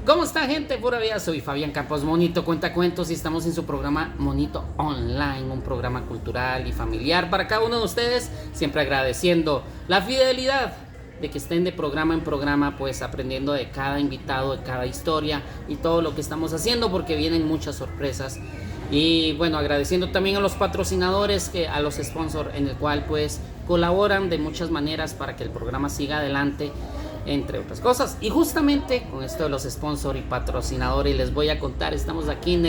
¿Cómo está, gente? Pura vida, soy Fabián Campos, Monito Cuentacuentos, y estamos en su programa Monito Online, un programa cultural y familiar para cada uno de ustedes, siempre agradeciendo la fidelidad de que estén de programa en programa, pues aprendiendo de cada invitado, de cada historia y todo lo que estamos haciendo, porque vienen muchas sorpresas. Y bueno, agradeciendo también a los patrocinadores, a los sponsors, en el cual pues colaboran de muchas maneras para que el programa siga adelante, entre otras cosas. Y justamente con esto de los sponsors y patrocinadores les voy a contar, estamos aquí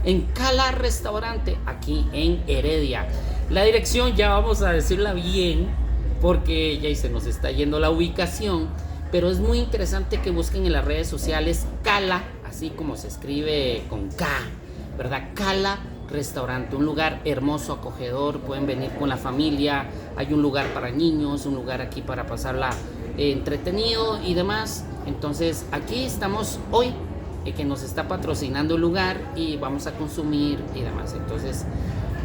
en Cala Restaurante, aquí en Heredia. La dirección ya vamos a decirla bien, porque ya se nos está yendo la ubicación, pero es muy interesante que busquen en las redes sociales Cala, así como se escribe con K, ¿verdad? Cala Restaurante, un lugar hermoso, acogedor, pueden venir con la familia, hay un lugar para niños, un lugar aquí para pasarla entretenido y demás. Entonces aquí estamos hoy, que nos está patrocinando el lugar y vamos a consumir y demás. Entonces,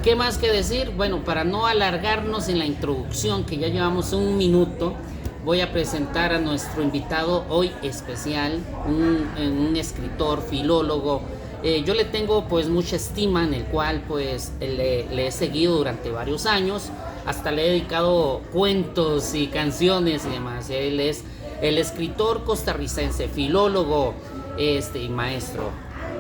¿qué más que decir? Bueno, para no alargarnos en la introducción, que ya llevamos un minuto, voy a presentar a nuestro invitado hoy especial, un escritor, filólogo. Yo le tengo pues mucha estima, en el cual pues le he seguido durante varios años, hasta le he dedicado cuentos y canciones y demás. Él es el escritor costarricense, filólogo y maestro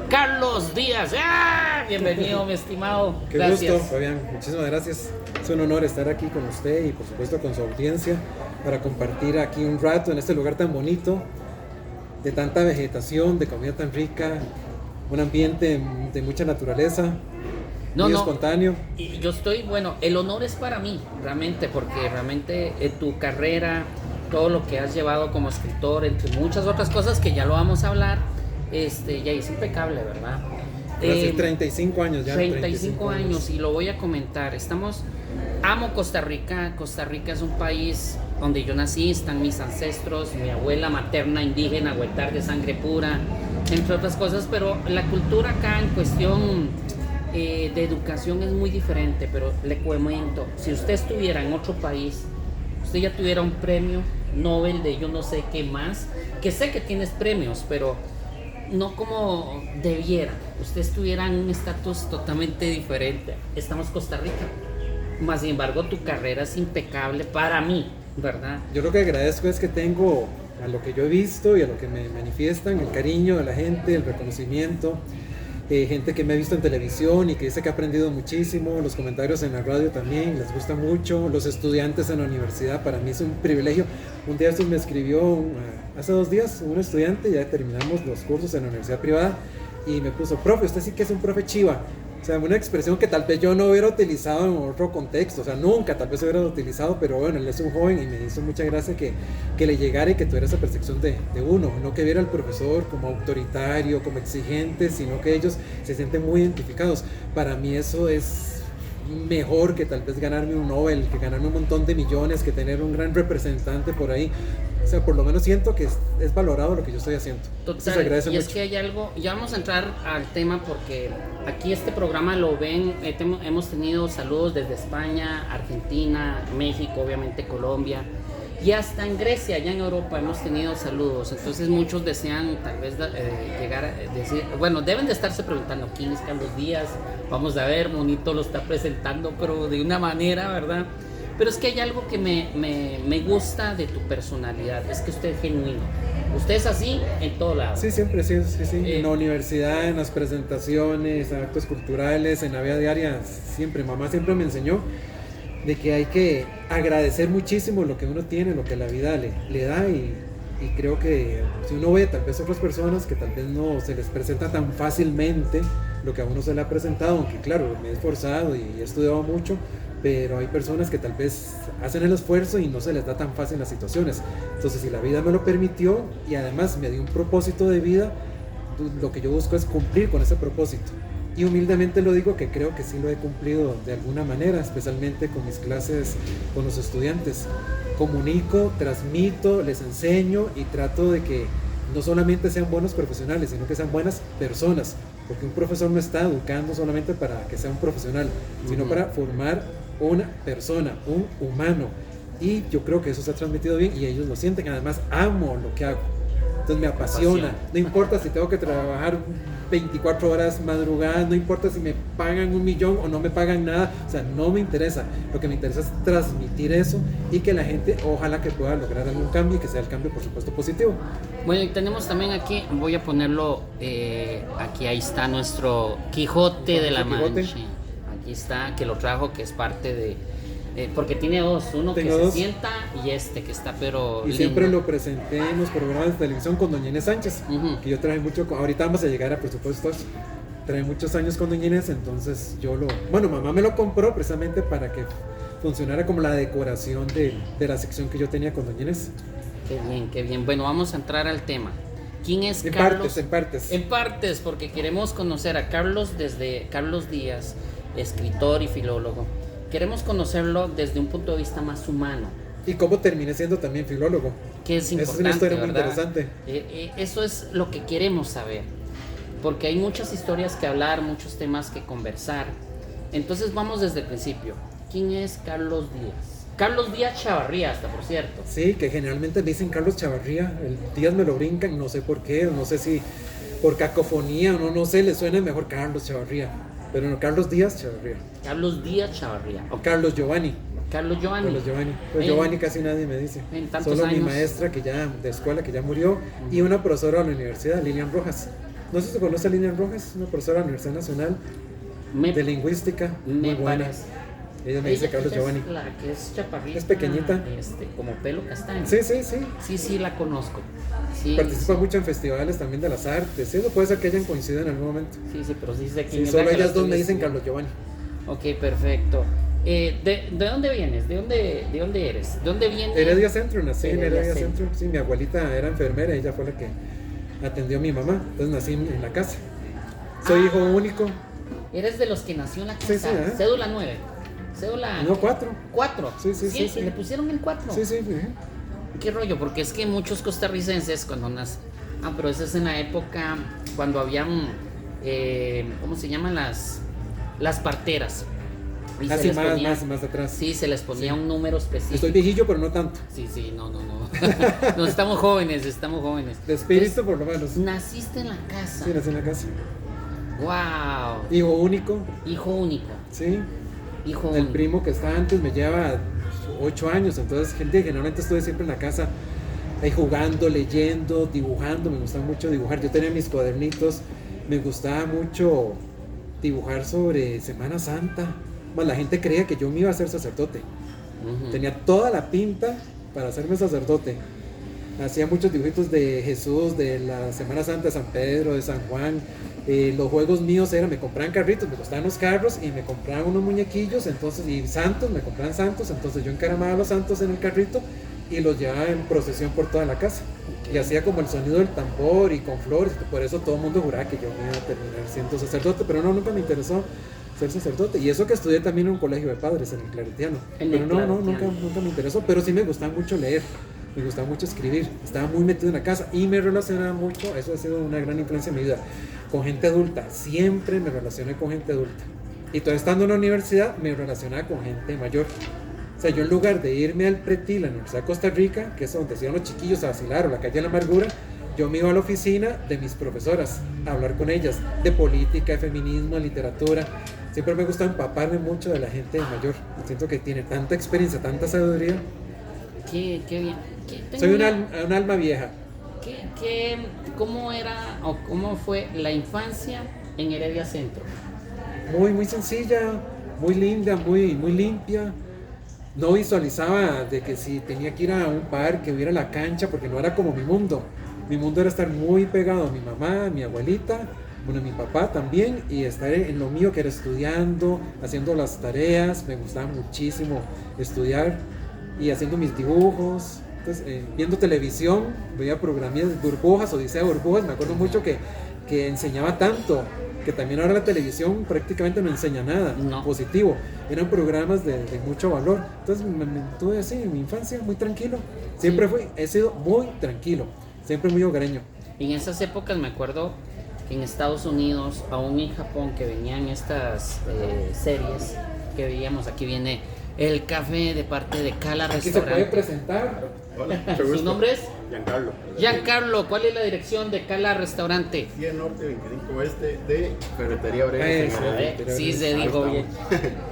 Carlos Díaz. ¡Ah! Bienvenido, mi estimado. Qué gracias. Gusto, Fabián. Muchísimas gracias. Es un honor estar aquí con usted y por supuesto con su audiencia para compartir aquí un rato en este lugar tan bonito, de tanta vegetación, de comida tan rica, un ambiente de mucha naturaleza, muy espontáneo. Y yo estoy, bueno, el honor es para mí, realmente, porque realmente tu carrera, todo lo que has llevado como escritor, entre muchas otras cosas que ya lo vamos a hablar, ya es impecable, ¿verdad? Hace 35 años ya. 35 años, y lo voy a comentar. Amo Costa Rica. Costa Rica es un país donde yo nací, están mis ancestros, mi abuela materna indígena, huetar de sangre pura, entre otras cosas, pero la cultura acá en cuestión de educación es muy diferente. Pero le comento, si usted estuviera en otro país, usted ya tuviera un premio Nobel de yo no sé qué más, que sé que tienes premios, pero no como debiera, usted estuviera en un estatus totalmente diferente. Estamos Costa Rica, más sin embargo tu carrera es impecable para mí, ¿verdad? Yo lo que agradezco es que tengo a lo que yo he visto y a lo que me manifiestan, el cariño de la gente, el reconocimiento, gente que me ha visto en televisión y que dice que ha aprendido muchísimo, los comentarios en la radio también les gusta mucho, los estudiantes en la universidad, para mí es un privilegio. Un día me escribió hace 2 días un estudiante, ya terminamos los cursos en la universidad privada, y me puso: profe, usted sí que es un profe chiva. O sea, una expresión que tal vez yo no hubiera utilizado en otro contexto, o sea, nunca tal vez hubiera utilizado, pero bueno, él es un joven y me hizo mucha gracia que le llegara y que tuviera esa percepción de uno, no que viera al profesor como autoritario, como exigente, sino que ellos se sienten muy identificados. Para mí eso es mejor que tal vez ganarme un Nobel, que ganarme un montón de millones, que tener un gran representante por ahí. O sea, por lo menos siento que es valorado lo que yo estoy haciendo. Total, y mucho. Es que hay algo, ya vamos a entrar al tema, porque aquí este programa lo ven, hemos tenido saludos desde España, Argentina, México, obviamente Colombia, y hasta en Grecia, allá en Europa hemos tenido saludos. Entonces muchos desean tal vez llegar a decir, bueno, deben de estarse preguntando quién es Carlos Díaz. Vamos a ver, Monito lo está presentando, pero de una manera, ¿verdad? Pero es que hay algo que me gusta de tu personalidad, es que usted es genuino. Usted es así en todo lado. Sí, siempre, sí. En la universidad, en las presentaciones, en actos culturales, en la vida diaria, siempre. Mamá siempre me enseñó de que hay que agradecer muchísimo lo que uno tiene, lo que la vida le da, y creo que si uno ve tal vez otras personas que tal vez no se les presenta tan fácilmente lo que a uno se le ha presentado, aunque claro, me he esforzado y he estudiado mucho, pero hay personas que tal vez hacen el esfuerzo y no se les da tan fácil las situaciones. Entonces, si la vida me lo permitió y además me dio un propósito de vida, lo que yo busco es cumplir con ese propósito. Y humildemente lo digo, que creo que sí lo he cumplido de alguna manera, especialmente con mis clases con los estudiantes. Comunico, transmito, les enseño y trato de que no solamente sean buenos profesionales, sino que sean buenas personas, porque un profesor no está educando solamente para que sea un profesional, sino para formar una persona, un humano. Y yo creo que eso se ha transmitido bien y ellos lo sienten. Además, amo lo que hago. Entonces me apasiona. No importa si tengo que trabajar 24 horas madrugadas, no importa si me pagan 1.000.000 o no me pagan nada, o sea, no me interesa. Lo que me interesa es transmitir eso y que la gente ojalá que pueda lograr algún cambio y que sea el cambio por supuesto positivo. Bueno, y tenemos también aquí, voy a ponerlo, aquí ahí está nuestro Quijote de la Mancha. Aquí está, que lo trajo, que es parte de... porque tiene dos, uno que se sienta y este que está pero y lindo. Siempre lo presenté en los programas de televisión con doña Inés Sánchez, que yo traje mucho, ahorita vamos a llegar a presupuestos, trae muchos años con doña Inés, entonces bueno, mamá me lo compró precisamente para que funcionara como la decoración de la sección que yo tenía con doña Inés. Qué bien, bueno, vamos a entrar al tema. ¿Quién es en Carlos? Partes. En partes, porque queremos conocer a Carlos desde Carlos Díaz, escritor y filólogo. Queremos conocerlo desde un punto de vista más humano. Y cómo terminé siendo también filólogo. Que es importante, esa es una historia muy ¿verdad? interesante. Eso es lo que queremos saber. Porque hay muchas historias que hablar, muchos temas que conversar. Entonces vamos desde el principio. ¿Quién es Carlos Díaz? Carlos Díaz Chavarría, hasta por cierto. Sí, que generalmente me dicen Carlos Chavarría. El Díaz me lo brincan, no sé por qué, no sé si por cacofonía o no sé, le suena mejor Carlos Chavarría. Pero no, Carlos Díaz Chavarría. Carlos Díaz Chavarría. O Carlos Giovanni. Carlos Giovanni. Pues Giovanni casi nadie me dice. Solo años. Mi maestra de escuela que ya murió y una profesora de la universidad, Lilian Rojas. No sé si se conoce a Lilian Rojas, una profesora de la Universidad Nacional de Lingüística. Muy buena. Ella me dice Carlos Giovanni. La que es chaparrita. Es pequeñita. Como pelo castaño. Sí, la conozco. Sí, participa mucho en festivales también de las artes. Eso puede ser que hayan coincidido en algún momento. Sí, pero sí sé quién es. Solo ellas dos me dicen Carlos Giovanni. Ok, perfecto. ¿De dónde vienes? ¿De dónde eres? ¿De dónde vienes? Heredia Centro, nací en Heredia Centro. Sí, mi abuelita era enfermera, ella fue la que atendió a mi mamá. Entonces nací en la casa. Soy hijo único. Eres de los que nació en la casa. Sí, Cédula 9. Cédula. No, 4. 4. Sí. ¿Le pusieron el 4? Sí. ¿Qué rollo? Porque es que muchos costarricenses cuando nacen... pero eso es en la época cuando habían... ¿cómo se llaman? Las parteras. Y así más atrás. Sí, se les ponía un número específico. Estoy viejillo, pero no tanto. Sí, no. No, estamos jóvenes. De espíritu, por lo menos. ¿Naciste en la casa? Sí, nací en la casa. ¡Wow! Hijo único. Sí. Hijo único. El primo que estaba antes me lleva 8 años, entonces generalmente estuve siempre en la casa ahí jugando, leyendo, dibujando. Me gustaba mucho dibujar. Yo tenía mis cuadernitos, me gustaba mucho dibujar sobre Semana Santa. Bueno, la gente creía que yo me iba a ser sacerdote. Tenía toda la pinta para hacerme sacerdote. Hacía muchos dibujitos de Jesús, de la Semana Santa, de San Pedro, de San Juan. Los juegos míos me compraban carritos, me costaban los carros y me compraban unos muñequillos, entonces, y santos, me compraban santos, entonces yo encaramaba a los santos en el carrito y los llevaba en procesión por toda la casa. Y hacía como el sonido del tambor y con flores, por eso todo el mundo juraba que yo me iba a terminar siendo sacerdote, pero no, nunca me interesó ser sacerdote. Y eso que estudié también en un colegio de padres, en el Claretiano. Pero nunca me interesó, pero sí me gustaba mucho leer. Me gustaba mucho escribir, estaba muy metido en la casa y me relacionaba mucho, eso ha sido una gran influencia en mi vida, con gente adulta. Siempre me relacioné con gente adulta. Y todavía estando en la universidad me relacionaba con gente mayor. O sea, yo en lugar de irme al Pretil, la Universidad de Costa Rica, que es donde se iban los chiquillos a vacilar, o la calle de la Amargura, yo me iba a la oficina de mis profesoras a hablar con ellas de política, de feminismo, de literatura. Siempre me gusta empaparme mucho de la gente mayor. Siento que tiene tanta experiencia, tanta sabiduría. Qué bien. Soy un alma vieja. ¿Cómo era o cómo fue la infancia en Heredia Centro? Muy sencilla, muy linda, muy limpia. No visualizaba de que si tenía que ir a un parque o ir a la cancha, porque no era como mi mundo. Mi mundo era estar muy pegado a mi mamá, a mi abuelita, bueno, a mi papá también, y estar en lo mío, que era estudiando, haciendo las tareas. Me gustaba muchísimo estudiar y haciendo mis dibujos. Entonces, viendo televisión, veía programas de burbujas, Odisea de burbujas. Me acuerdo mucho que enseñaba tanto, que también ahora la televisión prácticamente no enseña nada positivo. Eran programas de mucho valor. Entonces tuve así en mi infancia muy tranquilo. Siempre he sido muy tranquilo, siempre muy hogareño. En esas épocas me acuerdo que en Estados Unidos, aún en Japón, que venían estas series que veíamos, aquí viene el café de parte de Cala Aquí se puede Restaurante. presentar. Hola, mucho gusto. ¿Su nombre es? Giancarlo. Giancarlo, ¿cuál es la dirección de Cala Restaurante? 100 Norte, 25 Este de Ferretería Obrera. Eso. Sí, se Ahí dijo bien.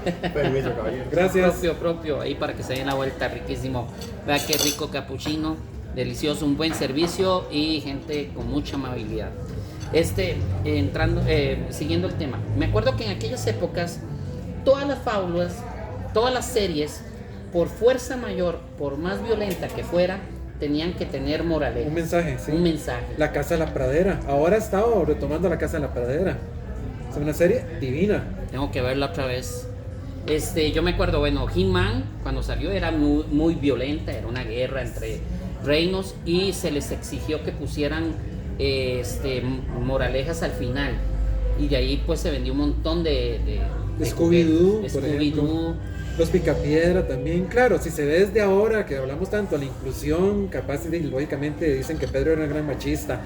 estamos. Permiso, caballero. Gracias. Propio, ahí para que se den la vuelta, riquísimo. Vea qué rico capuchino, delicioso, un buen servicio y gente con mucha amabilidad. Siguiendo el tema, me acuerdo que en aquellas épocas todas las fábulas, todas las series, por fuerza mayor, por más violenta que fuera, tenían que tener moraleja. Un mensaje, sí. Un mensaje. La Casa de la Pradera. Ahora he estado retomando La Casa de la Pradera. Es una serie divina. Tengo que verla otra vez. Yo me acuerdo, bueno, He-Man cuando salió era muy, muy violenta, era una guerra entre reinos y se les exigió que pusieran moralejas al final. Y de ahí pues se vendió un montón de Scooby-Doo, juguetes. por ejemplo. Scooby-Doo. Los Picapiedra también. Claro, si se ve desde ahora que hablamos tanto de la inclusión, capaz y lógicamente dicen que Pedro era un gran machista.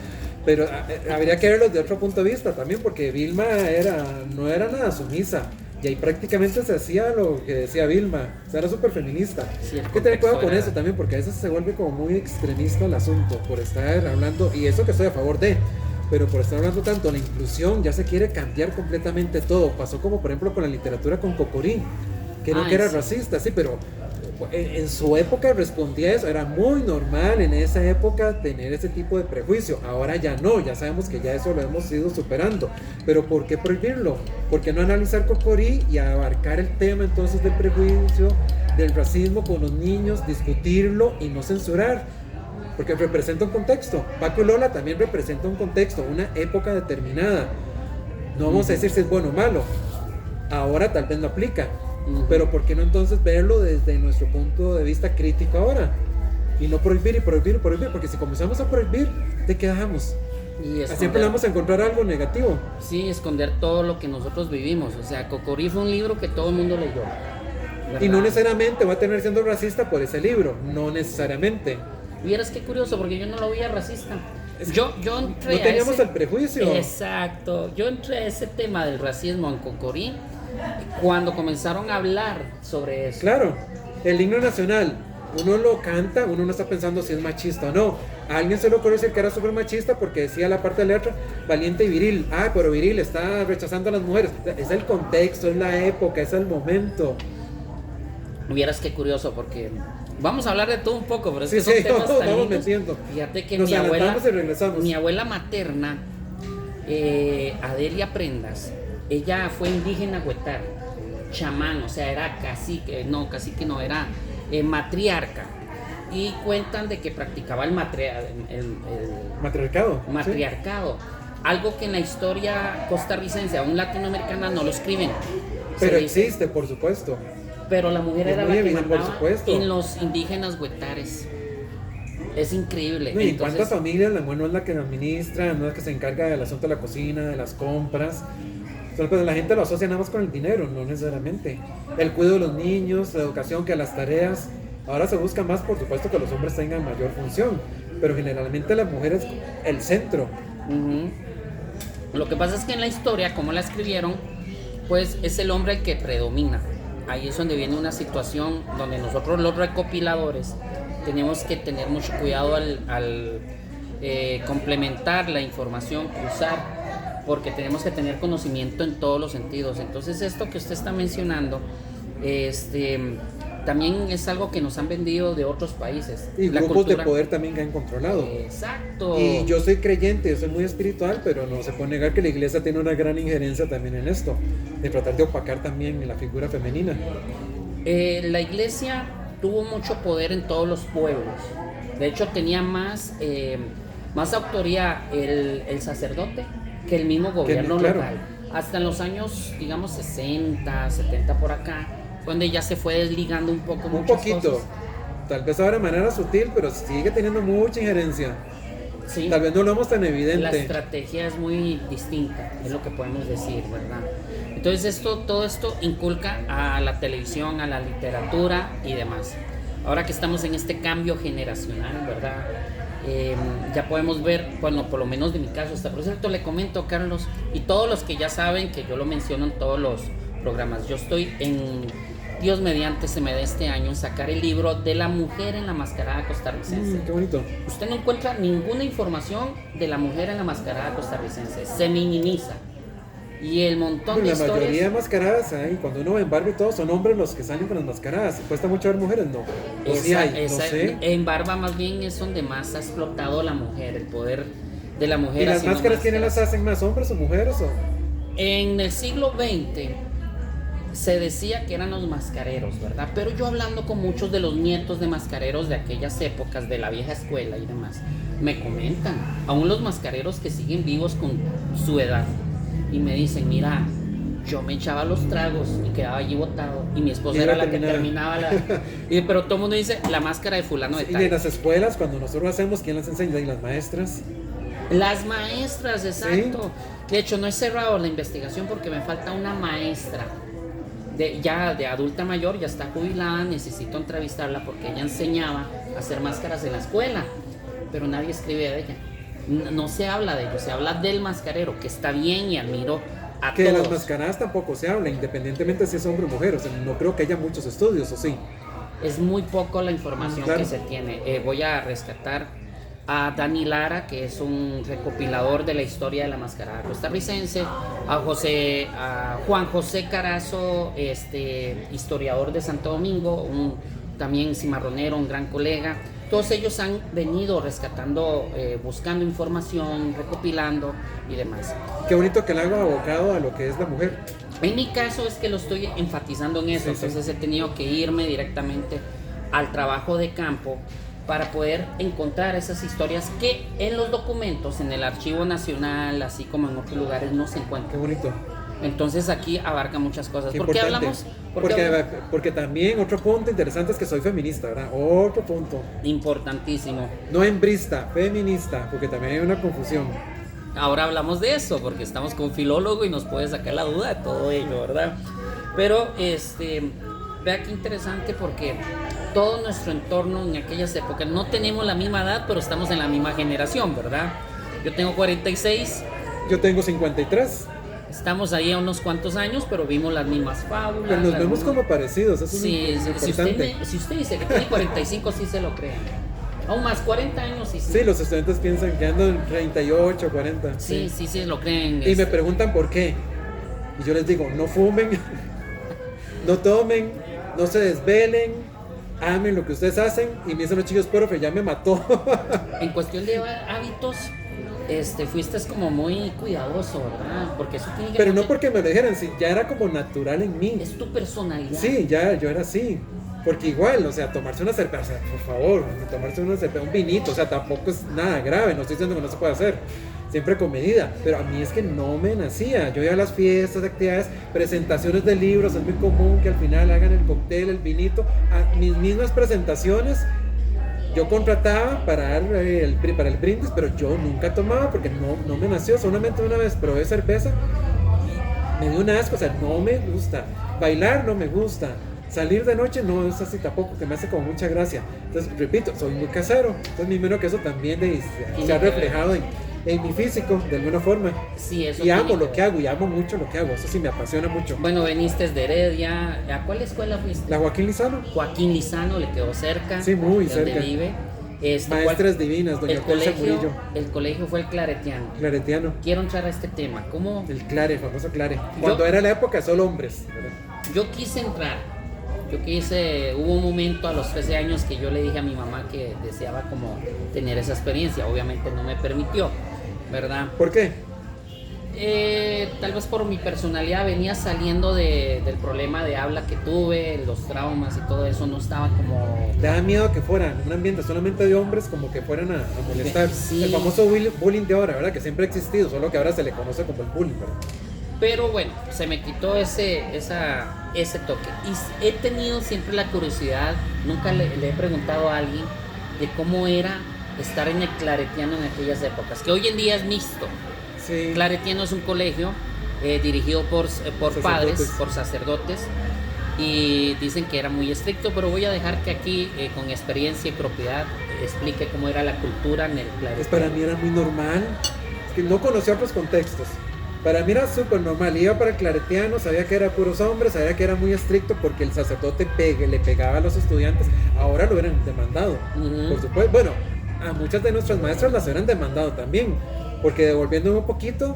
Pero habría que verlo de otro punto de vista también, porque Vilma no era nada sumisa. Y ahí prácticamente se hacía lo que decía Vilma. O sea, era súper feminista. Sí, el Hay que tener cuidado con contexto eso también, porque a veces se vuelve como muy extremista el asunto por estar hablando, y eso que estoy a favor de, pero por estar hablando tanto de la inclusión, ya se quiere cambiar completamente todo. Pasó como por ejemplo con la literatura con Cocorí, que no que era sí. racista, sí, pero en su época respondía a eso. Era muy normal en esa época tener ese tipo de prejuicio. Ahora ya no, ya sabemos que ya eso lo hemos ido superando. Pero ¿por qué prohibirlo? ¿Por qué no analizar Cocorí y abarcar el tema entonces del prejuicio, del racismo con los niños, discutirlo y no censurar? Porque representa un contexto. Paco y Lola también representa un contexto, una época determinada. No vamos a decir si es bueno o malo. Ahora tal vez no aplica. Pero ¿por qué no entonces verlo desde nuestro punto de vista crítico ahora? Y no prohibir y prohibir y prohibir, porque si comenzamos a prohibir, ¿de qué dejamos? Y Siempre vamos a encontrar algo negativo. Sí, esconder todo lo que nosotros vivimos. O sea, Cocorí fue un libro que todo el mundo leyó. ¿Verdad? Y no necesariamente va a tener siendo racista por ese libro, no necesariamente. Vieras qué curioso, porque yo no lo veía racista. Es que Yo entré no teníamos a ese, el prejuicio. Exacto. Yo entré a ese tema del racismo en Cocorí cuando comenzaron a hablar sobre eso. Claro, el himno nacional, uno lo canta, uno no está pensando si es machista o no. A alguien se le ocurrió decir que era súper machista porque decía la parte de la letra valiente y viril. Ah, pero viril está rechazando a las mujeres. Es el contexto, es la época, es el momento. Vieras qué curioso, porque vamos a hablar de todo un poco, pero es Sí, que son sí, temas tan vamos lindos. metiendo. Fíjate que Nos mi adelantamos y regresamos. abuela materna, Adelia Prendas, ella fue indígena huetar, chamán, o sea, era cacique no, era matriarca. Y cuentan de que practicaba el Matriarcado. matriarcado, algo que en la historia costarricense, aún latinoamericana, no lo escriben. Pero Se dice, existe, por supuesto. pero la mujer Es era muy la que evidente, por mandaba supuesto. en los indígenas huetares. Es increíble. No, y en Entonces, cuántas familias la mujer no es la que administra, no es la que se encarga del asunto de la cocina, de las compras. Solo pues la gente lo asocia nada más con el dinero, no necesariamente. El cuidado de los niños, la educación, que las tareas. Ahora se busca más, por supuesto, que los hombres tengan mayor función, pero generalmente la mujer es el centro. Lo que pasa es que en la historia, como la escribieron, pues es el hombre el que predomina. Ahí es donde viene una situación donde nosotros los recopiladores tenemos que tener mucho cuidado al complementar la información, cruzar, porque tenemos que tener conocimiento en todos los sentidos. Entonces esto que usted está mencionando, también es algo que nos han vendido de otros países. Y La grupos cultura. de poder también que han controlado. Exacto. Y yo soy creyente, yo soy muy espiritual, pero no se puede negar que la iglesia tiene una gran injerencia también en esto, de tratar de opacar también la figura femenina. La iglesia tuvo mucho poder en todos los pueblos. De hecho, tenía más autoría el sacerdote que el mismo gobierno claro. local. Hasta en los años, digamos, 60, 70 por acá, donde ya se fue desligando un poco. Un muchas poquito. cosas. Tal vez ahora de manera sutil, pero sigue teniendo mucha injerencia. Sí. Tal vez no lo vemos tan La evidente. estrategia es muy distinta, es lo que podemos decir, ¿verdad? Entonces todo esto inculca a la televisión, a la literatura y demás. Ahora que estamos en este cambio generacional, ¿verdad? Ya podemos ver, bueno, por lo menos de mi caso, hasta por cierto le comento, Carlos, y todos los que ya saben que yo lo menciono en todos los programas, yo estoy en Dios mediante se me dé este año sacar el libro de la mujer en la mascarada costarricense. Qué bonito. Usted no encuentra ninguna información de la mujer en la mascarada costarricense, se minimiza. Y el montón de La historias. mayoría de mascaradas hay, cuando uno ve en Barbie, todos son hombres los que salen con las mascaradas. ¿Cuesta mucho ver mujeres? No. O sí hay, no sé. En Barba más bien es donde más ha explotado la mujer, el poder de la mujer. ¿Y las haciendo máscaras quiénes las hacen más, hombres o mujeres? O? En el siglo XX se decía que eran los mascareros, ¿verdad? Pero yo hablando con muchos de los nietos de mascareros de aquellas épocas, de la vieja escuela y demás, me comentan, aún los mascareros que siguen vivos con su edad, y me dicen, mira, yo me echaba los tragos y quedaba allí botado, y mi esposa era la que terminaba pero todo el mundo dice, la máscara de fulano de tal. Y en las escuelas, cuando nosotros hacemos, ¿quién las enseña? ¿Y las maestras? Las maestras, exacto. ¿Sí? De hecho, no he cerrado la investigación porque me falta una maestra ya de adulta mayor, ya está jubilada, necesito entrevistarla porque ella enseñaba a hacer máscaras en la escuela, pero nadie escribe de ella. No se habla de ello, se habla del mascarero, que está bien y admiro a que todos. De las mascaradas tampoco se habla, independientemente si es hombre o mujer, o sea, no creo que haya muchos estudios, ¿o sí? Es muy poco la información claro. que se tiene. Voy a rescatar a Dani Lara, que es un recopilador de la historia de la mascarada costarricense, a Juan José Carazo, historiador de Santo Domingo, también cimarronero, un gran colega. Todos ellos han venido rescatando, buscando información, recopilando y demás. Qué bonito que le haga abocado a lo que es la mujer. En mi caso es que lo estoy enfatizando en eso, entonces he tenido que irme directamente al trabajo de campo para poder encontrar esas historias que en los documentos, en el Archivo Nacional, así como en otros lugares, no se encuentran. Qué bonito. Entonces aquí abarca muchas cosas. Qué ¿Por qué importante. hablamos? Porque también otro punto interesante es que soy feminista, ¿verdad? Otro punto. Importantísimo. No hembrista, feminista, porque también hay una confusión. Ahora hablamos de eso, porque estamos con filólogo y nos puede sacar la duda de todo ello, ¿verdad? Pero, vea qué interesante porque todo nuestro entorno en aquellas épocas, no tenemos la misma edad, pero estamos en la misma generación, ¿verdad? Yo tengo 46. Yo tengo 53. Estamos ahí a unos cuantos años, pero vimos las mismas fábulas. Pero nos vemos como parecidos, eso sí, es importante. Si usted dice que tiene 45, sí se lo creen. Aún más, 40 años sí. Sí, los estudiantes piensan que ando en 38, 40. Sí, lo creen. Y me preguntan por qué. Y yo les digo, no fumen, no tomen, no se desvelen, amen lo que ustedes hacen. Y me dicen los chicos, profe, ya me mató. En cuestión de hábitos, fuiste como muy cuidadoso, ¿verdad? Porque eso tiene que... Pero no porque me lo dijeran, sí, ya era como natural en mí. Es tu personalidad. Sí, ya yo era así. Porque igual, o sea, tomarse una cerveza, o sea, por favor, tomarse una cerveza, un vinito, o sea, tampoco es nada grave, no estoy diciendo que no se puede hacer, siempre con medida, pero a mí es que no me nacía. Yo iba a las fiestas, actividades, presentaciones de libros, es muy común que al final hagan el cóctel, el vinito, a mis mismas presentaciones. Yo contrataba para dar para el brindis, pero yo nunca tomaba porque no me nació. Solamente una vez probé cerveza y me dio un asco, o sea, no me gusta. Bailar no me gusta. Salir de noche no es así tampoco, que me hace como mucha gracia. Entonces, repito, soy muy casero. Entonces, me imagino que eso también se ha reflejado en mi físico, de alguna forma. Sí, eso. Y amo lo que hago, y amo mucho lo que hago. Eso sí me apasiona mucho. Bueno, veniste de Heredia. ¿A cuál escuela fuiste? La Joaquín Lizano. Joaquín Lizano, le quedó cerca. Sí, muy de cerca. Donde vive. Maestras divinas, doña Teresa Murillo. El colegio fue el Claretiano. Claretiano. Quiero entrar a este tema. ¿Cómo? El Clare, famoso Clare. Cuando era la época, solo hombres, ¿verdad? Yo quise entrar. Hubo un momento a los 13 años que yo le dije a mi mamá que deseaba como tener esa experiencia. Obviamente no me permitió, ¿verdad? ¿Por qué? Tal vez por mi personalidad, venía saliendo del problema de habla que tuve, los traumas y todo eso, no estaba como... ¿Te da miedo que fueran un ambiente solamente de hombres, como que fueran a molestar? Sí. El famoso bullying de ahora, ¿verdad? Que siempre ha existido, solo que ahora se le conoce como el bullying, ¿verdad? Pero bueno, se me quitó ese toque. Y he tenido siempre la curiosidad, nunca le he preguntado a alguien de cómo era estar en el Claretiano en aquellas épocas, que hoy en día es mixto. Sí. Claretiano es un colegio dirigido por padres, por sacerdotes, y dicen que era muy estricto, pero voy a dejar que aquí, con experiencia y propiedad, explique cómo era la cultura en el Claretiano. Pues para mí era muy normal, es que no conocía otros contextos. Para mí era súper normal, iba para el claretiano, sabía que era puros hombres, sabía que era muy estricto porque el sacerdote le pegaba a los estudiantes, ahora lo hubieran demandado, por supuesto. Bueno, a muchas de nuestras maestras las hubieran demandado también, porque devolviéndome un poquito,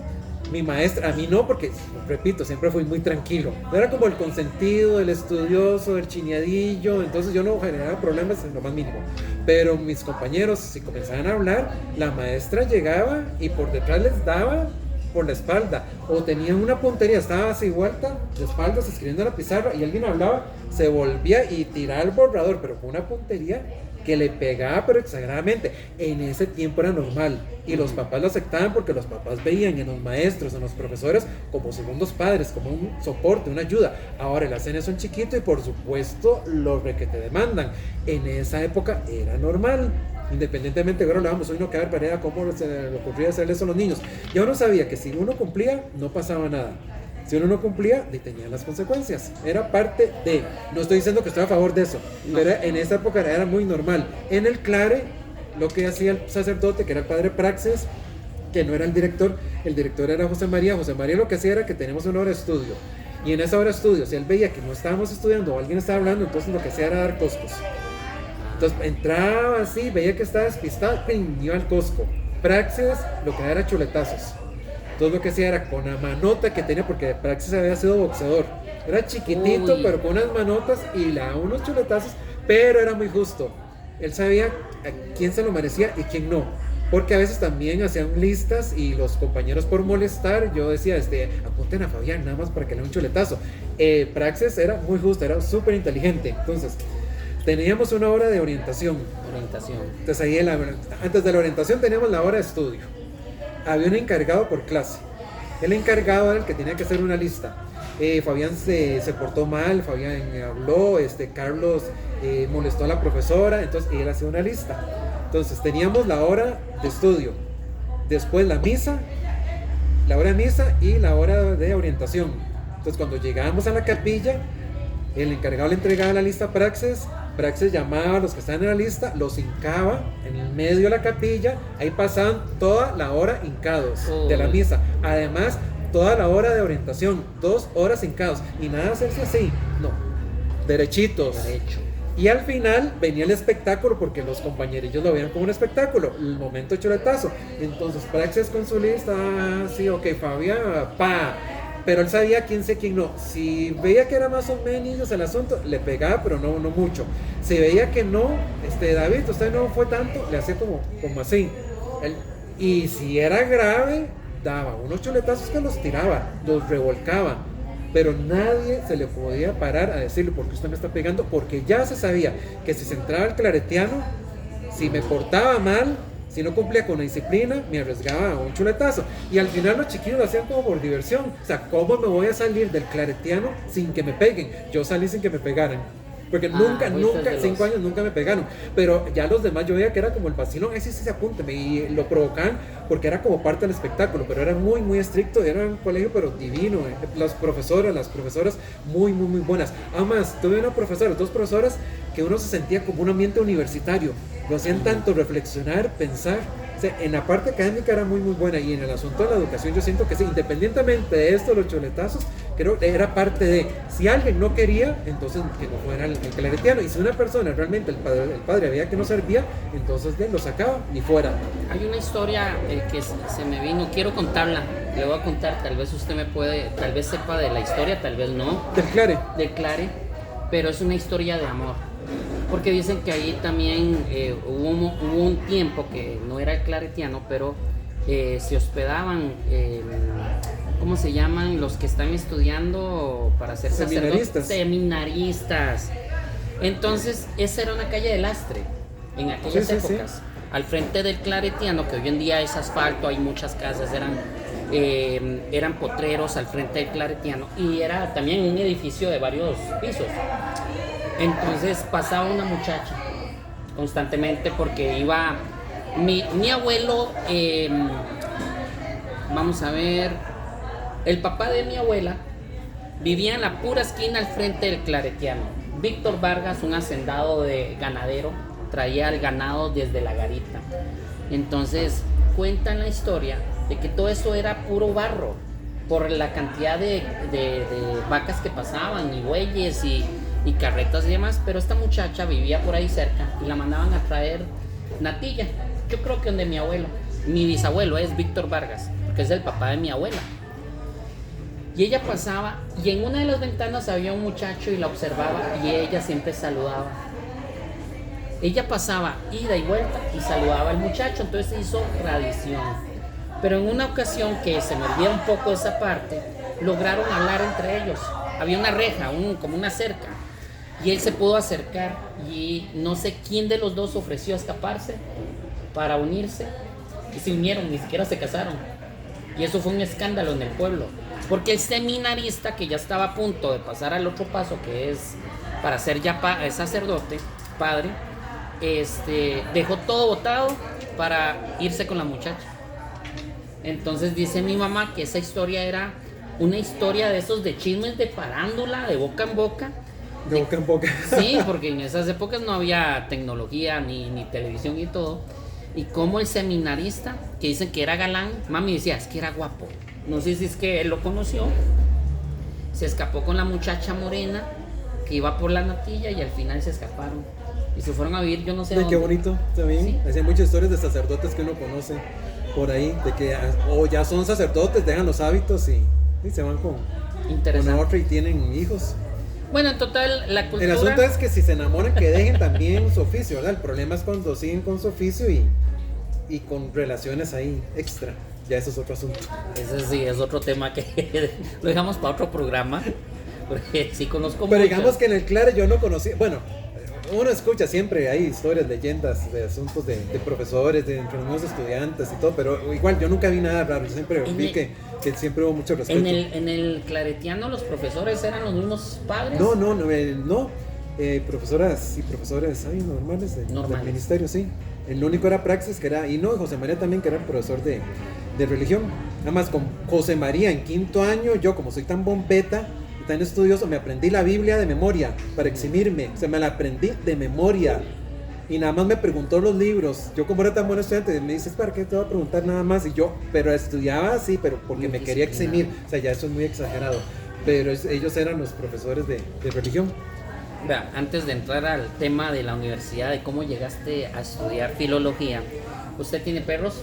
mi maestra, a mí no, porque, repito, siempre fui muy tranquilo. Era como el consentido, el estudioso, el chineadillo, entonces yo no generaba problemas en lo más mínimo. Pero mis compañeros, si comenzaban a hablar, la maestra llegaba y por detrás les daba por la espalda, o tenían una puntería, estaba así vuelta de espaldas escribiendo en la pizarra y alguien hablaba, se volvía y tiraba el borrador, pero con una puntería que le pegaba pero exageradamente. En ese tiempo era normal y los papás lo aceptaban porque los papás veían en los maestros, en los profesores como segundos padres, como un soporte, una ayuda. Ahora el ACN son chiquito y por supuesto lo que te demandan. En esa época era normal. Independientemente, ahora le vamos, hoy no queda barbaridad cómo se le ocurría hacerle eso a los niños. Yo no sabía que si uno cumplía, no pasaba nada. Si uno no cumplía, tenían las consecuencias. Era parte de. No estoy diciendo que estoy a favor de eso, pero en esa época era muy normal. En el clare, lo que hacía el sacerdote, que era el padre Praxis, que no era el director era José María. José María lo que hacía era que teníamos una hora de estudio. Y en esa hora de estudio, si él veía que no estábamos estudiando o alguien estaba hablando, entonces lo que hacía era dar coscos. Entonces entraba así, veía que estaba despistado, iba al cosco. Praxis lo que era chuletazos. Entonces lo que hacía era con la manota que tenía, porque Praxis había sido boxeador. Era chiquitito, pero con unas manotas y le daba unos chuletazos, pero era muy justo. Él sabía a quién se lo merecía y quién no. Porque a veces también hacían listas y los compañeros por molestar, yo decía, apunten a Fabián nada más para que le dé un chuletazo. Praxis era muy justo, era súper inteligente. Entonces, teníamos una hora de orientación. Entonces ahí antes de la orientación teníamos la hora de estudio. Había un encargado por clase. El encargado era el que tenía que hacer una lista. Fabián se portó mal, Fabián habló, Carlos molestó a la profesora, entonces él hacía una lista. Entonces teníamos la hora de estudio, después la hora de misa y la hora de orientación. Entonces cuando llegábamos a la capilla, el encargado le entregaba la lista a Praxis llamaba a los que estaban en la lista, los hincaba en el medio de la capilla, ahí pasaban toda la hora hincados de la misa. Además, toda la hora de orientación, 2 horas hincados, y nada de hacerse así, no, derechitos. Derecho. Y al final venía el espectáculo, porque los compañerillos lo veían como un espectáculo, el momento chuletazo. Entonces Praxis con su lista, sí, ok, Fabián, pa. Pero él sabía quién sé quién no. Si veía que era más o menos el asunto, le pegaba, pero no mucho. Si veía que no, David, usted no fue tanto, le hacía como así. Y si era grave, daba unos chuletazos que los tiraba, los revolcaba. Pero nadie se le podía parar a decirle, ¿por qué usted me está pegando? Porque ya se sabía que si se entraba al claretiano, si me portaba mal, si no cumplía con la disciplina, me arriesgaba a un chuletazo. Y al final los chiquillos lo hacían como por diversión. O sea, ¿cómo me voy a salir del claretiano sin que me peguen? Yo salí sin que me pegaran. Porque nunca, 5 años nunca me pegaron. Pero ya los demás yo veía que era como el vacilón. Ay, sí, se apúnteme. Y lo provocaban porque era como parte del espectáculo. Pero era muy, muy estricto. Era un colegio, pero divino. Las profesoras muy, muy, muy buenas. Además, tuve una profesora, 2 profesoras, que uno se sentía como un ambiente universitario. Lo hacían tanto reflexionar, pensar. O sea, en la parte académica era muy, muy buena. Y en el asunto de la educación yo siento que sí. Independientemente de esto, los chuletazos, creo que era parte de. Si alguien no quería, entonces que no fuera el claretiano. Y si una persona realmente, el padre veía que no servía, entonces lo sacaba y fuera. Hay una historia que se me vino, quiero contarla. Le voy a contar, tal vez usted tal vez sepa de la historia, tal vez no. Del clare, pero es una historia de amor. Porque dicen que ahí también hubo un tiempo que no era el claretiano, pero se hospedaban, ¿cómo se llaman? Los que están estudiando para ser sacerdotes. Seminaristas. Entonces, esa era una calle de lastre en aquellas épocas. Sí. Al frente del claretiano, que hoy en día es asfalto, hay muchas casas, eran potreros al frente del claretiano, y era también un edificio de varios pisos. Entonces pasaba una muchacha constantemente porque iba mi abuelo, vamos a ver, el papá de mi abuela vivía en la pura esquina al frente del claretiano. Víctor Vargas, un hacendado de ganadero, traía el ganado desde la garita. Entonces cuentan la historia de que todo eso era puro barro. por la cantidad de vacas que pasaban y bueyes y carretas y demás, pero esta muchacha vivía por ahí cerca y la mandaban a traer natilla. Yo creo que donde mi bisabuelo es Víctor Vargas, que es el papá de mi abuela. Y ella pasaba y en una de las ventanas había un muchacho y la observaba y ella siempre saludaba. Ella pasaba ida y vuelta y saludaba al muchacho, entonces se hizo tradición. Pero en una ocasión que se me olvida un poco esa parte, lograron hablar entre ellos. Había una reja, como una cerca, y él se pudo acercar y no sé quién de los dos ofreció escaparse para unirse y se unieron, ni siquiera se casaron. Y eso fue un escándalo en el pueblo, porque el seminarista que ya estaba a punto de pasar al otro paso, que es para ser ya sacerdote, padre, dejó todo botado para irse con la muchacha. Entonces dice mi mamá que esa historia era una historia de esos de chismes de farándula, de boca en boca. De boca en boca. Sí, porque en esas épocas no había tecnología ni televisión y todo. Y como el seminarista, que dicen que era galán, mami decía, es que era guapo. No sé si es que él lo conoció. Se escapó con la muchacha morena que iba por la natilla y al final se escaparon. Y se fueron a vivir, yo no sé dónde. Qué bonito, también. Sí. Hay muchas historias de sacerdotes que uno conoce por ahí, de que ya son sacerdotes, dejan los hábitos y se van con otra y tienen hijos. Bueno, en total, la cultura... El asunto es que si se enamoran, que dejen también su oficio, ¿verdad? El problema es cuando siguen con su oficio y con relaciones ahí extra. Ya eso es otro asunto. Ese sí es otro tema que lo dejamos para otro programa, porque sí conozco Pero mucho. digamos que en el Clare yo no conocí, bueno, uno escucha siempre, hay historias, leyendas de asuntos de profesores, de entre los mismos estudiantes y todo, pero igual yo nunca vi nada raro, siempre vi que siempre hubo mucho respeto. En el claretiano los profesores eran los mismos padres. No, profesoras y profesores normales del ministerio, sí. El único era Praxis, que era, y José María también, que era el profesor de religión. Nada más con José María en quinto año, yo como soy tan bombeta, tan estudioso, me aprendí la Biblia de memoria para eximirme, me la aprendí de memoria y nada más me preguntó los libros. Yo como era tan buen estudiante, me dices, ¿para qué te voy a preguntar nada más? Y yo, pero estudiaba así, pero porque me quería eximir, o sea, ya eso es muy exagerado, pero ellos eran los profesores de religión. Vea, antes de entrar al tema de la universidad, de cómo llegaste a estudiar filología, ¿usted tiene perros?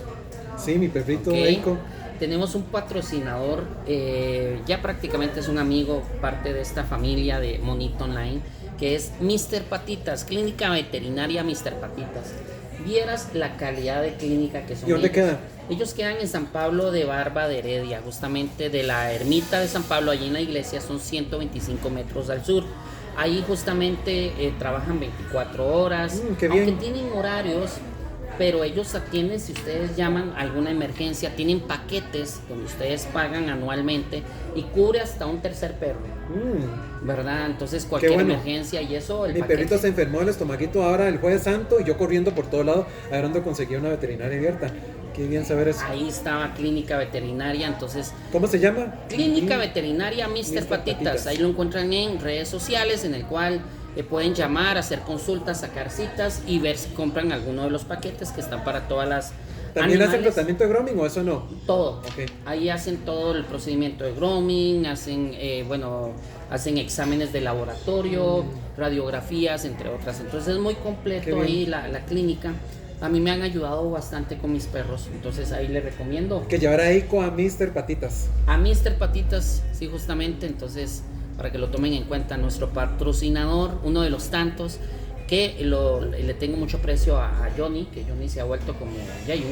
Sí, mi perrito Eiko. Tenemos un patrocinador, ya prácticamente es un amigo, parte de esta familia de Monito Online, que es Mr. Patitas, Clínica Veterinaria Mr. Patitas. Vieras la calidad de clínica que son. ¿Y dónde queda? Ellos quedan en San Pablo de Barba de Heredia, justamente de la ermita de San Pablo, allí en la iglesia, son 125 metros al sur. Ahí justamente trabajan 24 horas, qué bien. Aunque tienen horarios, pero ellos atienden si ustedes llaman a alguna emergencia. Tienen paquetes donde ustedes pagan anualmente y cubre hasta un tercer perro, ¿verdad? Entonces cualquier emergencia y eso, mi perrito se enfermó del estomaguito ahora el Jueves Santo y yo corriendo por todo lado a ver dónde conseguía una veterinaria abierta. Qué bien saber eso. Ahí estaba Clínica Veterinaria, entonces... ¿Cómo se llama? Clínica Veterinaria Mr. Patitas. Ahí lo encuentran en redes sociales, en el cual pueden llamar, hacer consultas, sacar citas y ver si compran alguno de los paquetes que están para todas las ¿También animales. hacen tratamiento de grooming o eso no? Todo. Okay. Ahí hacen todo el procedimiento de grooming, hacen exámenes de laboratorio, radiografías, entre otras. Entonces es muy completo ahí la clínica. A mí me han ayudado bastante con mis perros, entonces ahí les recomiendo. Que llevar a Eiko a Mr. Patitas. A Mr. Patitas, sí, justamente, entonces para que lo tomen en cuenta, nuestro patrocinador, uno de los tantos, que le tengo mucho aprecio a Johnny, que Johnny se ha vuelto como ya hay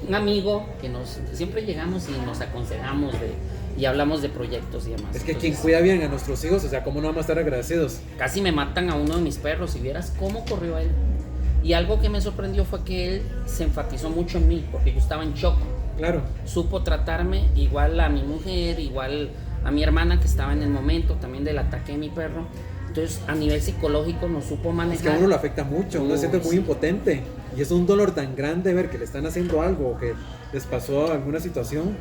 un amigo que siempre llegamos y nos aconsejamos y hablamos de proyectos y demás. Es que quien cuida bien a nuestros hijos, o sea, ¿cómo no vamos a estar agradecidos? Casi me matan a uno de mis perros, y vieras cómo corrió él. Y algo que me sorprendió fue que él se enfatizó mucho en mí, porque yo estaba en shock. Claro. Supo tratarme igual a mi mujer, igual a mi hermana que estaba en el momento también del ataque de mi perro. Entonces a nivel psicológico nos supo manejar. Es que a uno lo afecta mucho, uno se siente muy impotente. Y es un dolor tan grande ver que le están haciendo algo o que les pasó alguna situación.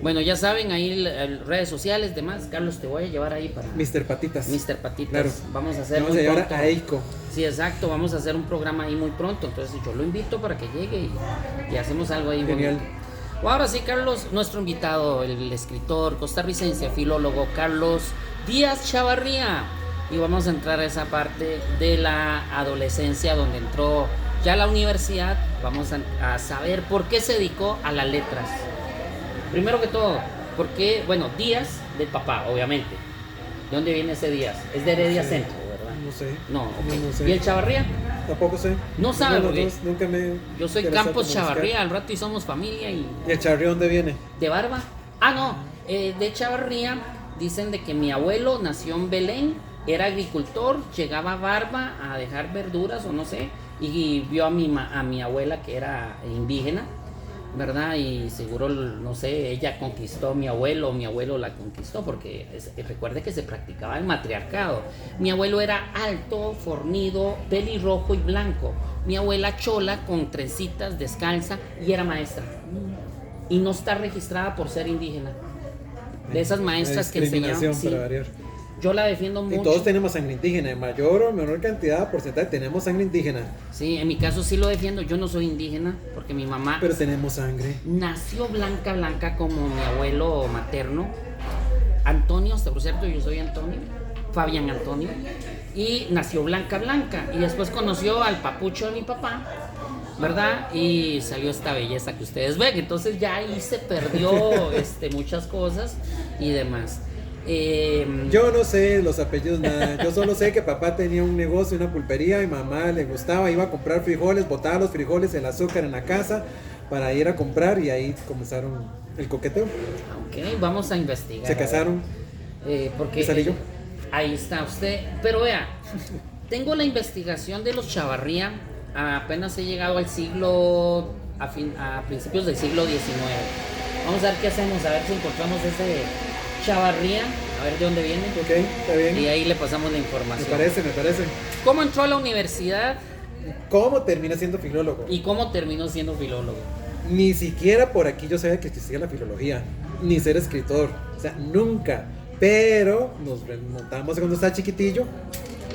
Bueno, ya saben, ahí redes sociales, demás. Carlos, te voy a llevar ahí para... Mr. Patitas. Mr. Patitas. Claro. Vamos a hacer Vamos a llevar a Eiko. Sí, exacto. Vamos a hacer un programa ahí muy pronto. Entonces yo lo invito para que llegue y hacemos algo ahí. Genial. Bonito. Ahora sí, Carlos, nuestro invitado, el escritor costarricense, filólogo Carlos Díaz Chavarría. Y vamos a entrar a esa parte de la adolescencia donde entró ya a la universidad. Vamos a saber por qué se dedicó a las letras. Primero que todo, porque, bueno, Díaz del papá, obviamente. ¿De dónde viene ese Díaz? Es de Heredia Centro, ¿verdad? No sé. No, okay. No sé. ¿Y el Chavarría? Tampoco sé. No sabe, porque nunca yo soy Campos Chavarría, al rato y somos familia. ¿Y el Chavarría dónde viene? ¿De Barba? Ah, no, de Chavarría dicen de que mi abuelo nació en Belén, era agricultor, llegaba a Barba a dejar verduras o no sé, y vio a mi abuela que era indígena, ¿verdad? Y seguro, no sé, ella conquistó a mi abuelo la conquistó, porque recuerde que se practicaba el matriarcado. Mi abuelo era alto, fornido, pelirrojo y blanco. Mi abuela chola con trencitas, descalza, y era maestra. Y no está registrada por ser indígena. De esas maestras que enseñaban. Sí, para variar. yo la defiendo mucho. Y todos tenemos sangre indígena, en mayor o menor cantidad, porcentaje, tenemos sangre indígena. Sí, en mi caso sí lo defiendo. Yo no soy indígena porque mi mamá pero tenemos sangre. nació blanca como mi abuelo materno. Antonio, por cierto, yo soy Antonio, Fabián Antonio. Y nació blanca. Y después conoció al papucho de mi papá, ¿verdad? Y salió esta belleza que ustedes ven. Entonces ya ahí se perdió muchas cosas y demás. Yo no sé los apellidos, nada. Yo solo sé que papá tenía un negocio, una pulpería, y mamá le gustaba, iba a comprar frijoles, botaba los frijoles, el azúcar en la casa para ir a comprar, y ahí comenzaron el coqueteo. Ok, vamos a investigar. Se casaron. Porque ¿Y salí yo? Ahí está usted. Pero vea, tengo la investigación de los Chavarría. Apenas he llegado al siglo, a principios del siglo XIX. Vamos a ver qué hacemos, a ver si encontramos ese Chavarría, a ver de dónde viene. Ok, está bien. Y ahí le pasamos la información. Me parece. ¿Cómo entró a la universidad? ¿Cómo termina siendo filólogo? ¿Y cómo terminó siendo filólogo? Ni siquiera por aquí yo sabía que existía la filología, ni ser escritor, o sea, nunca. Pero nos remontamos cuando estaba chiquitillo,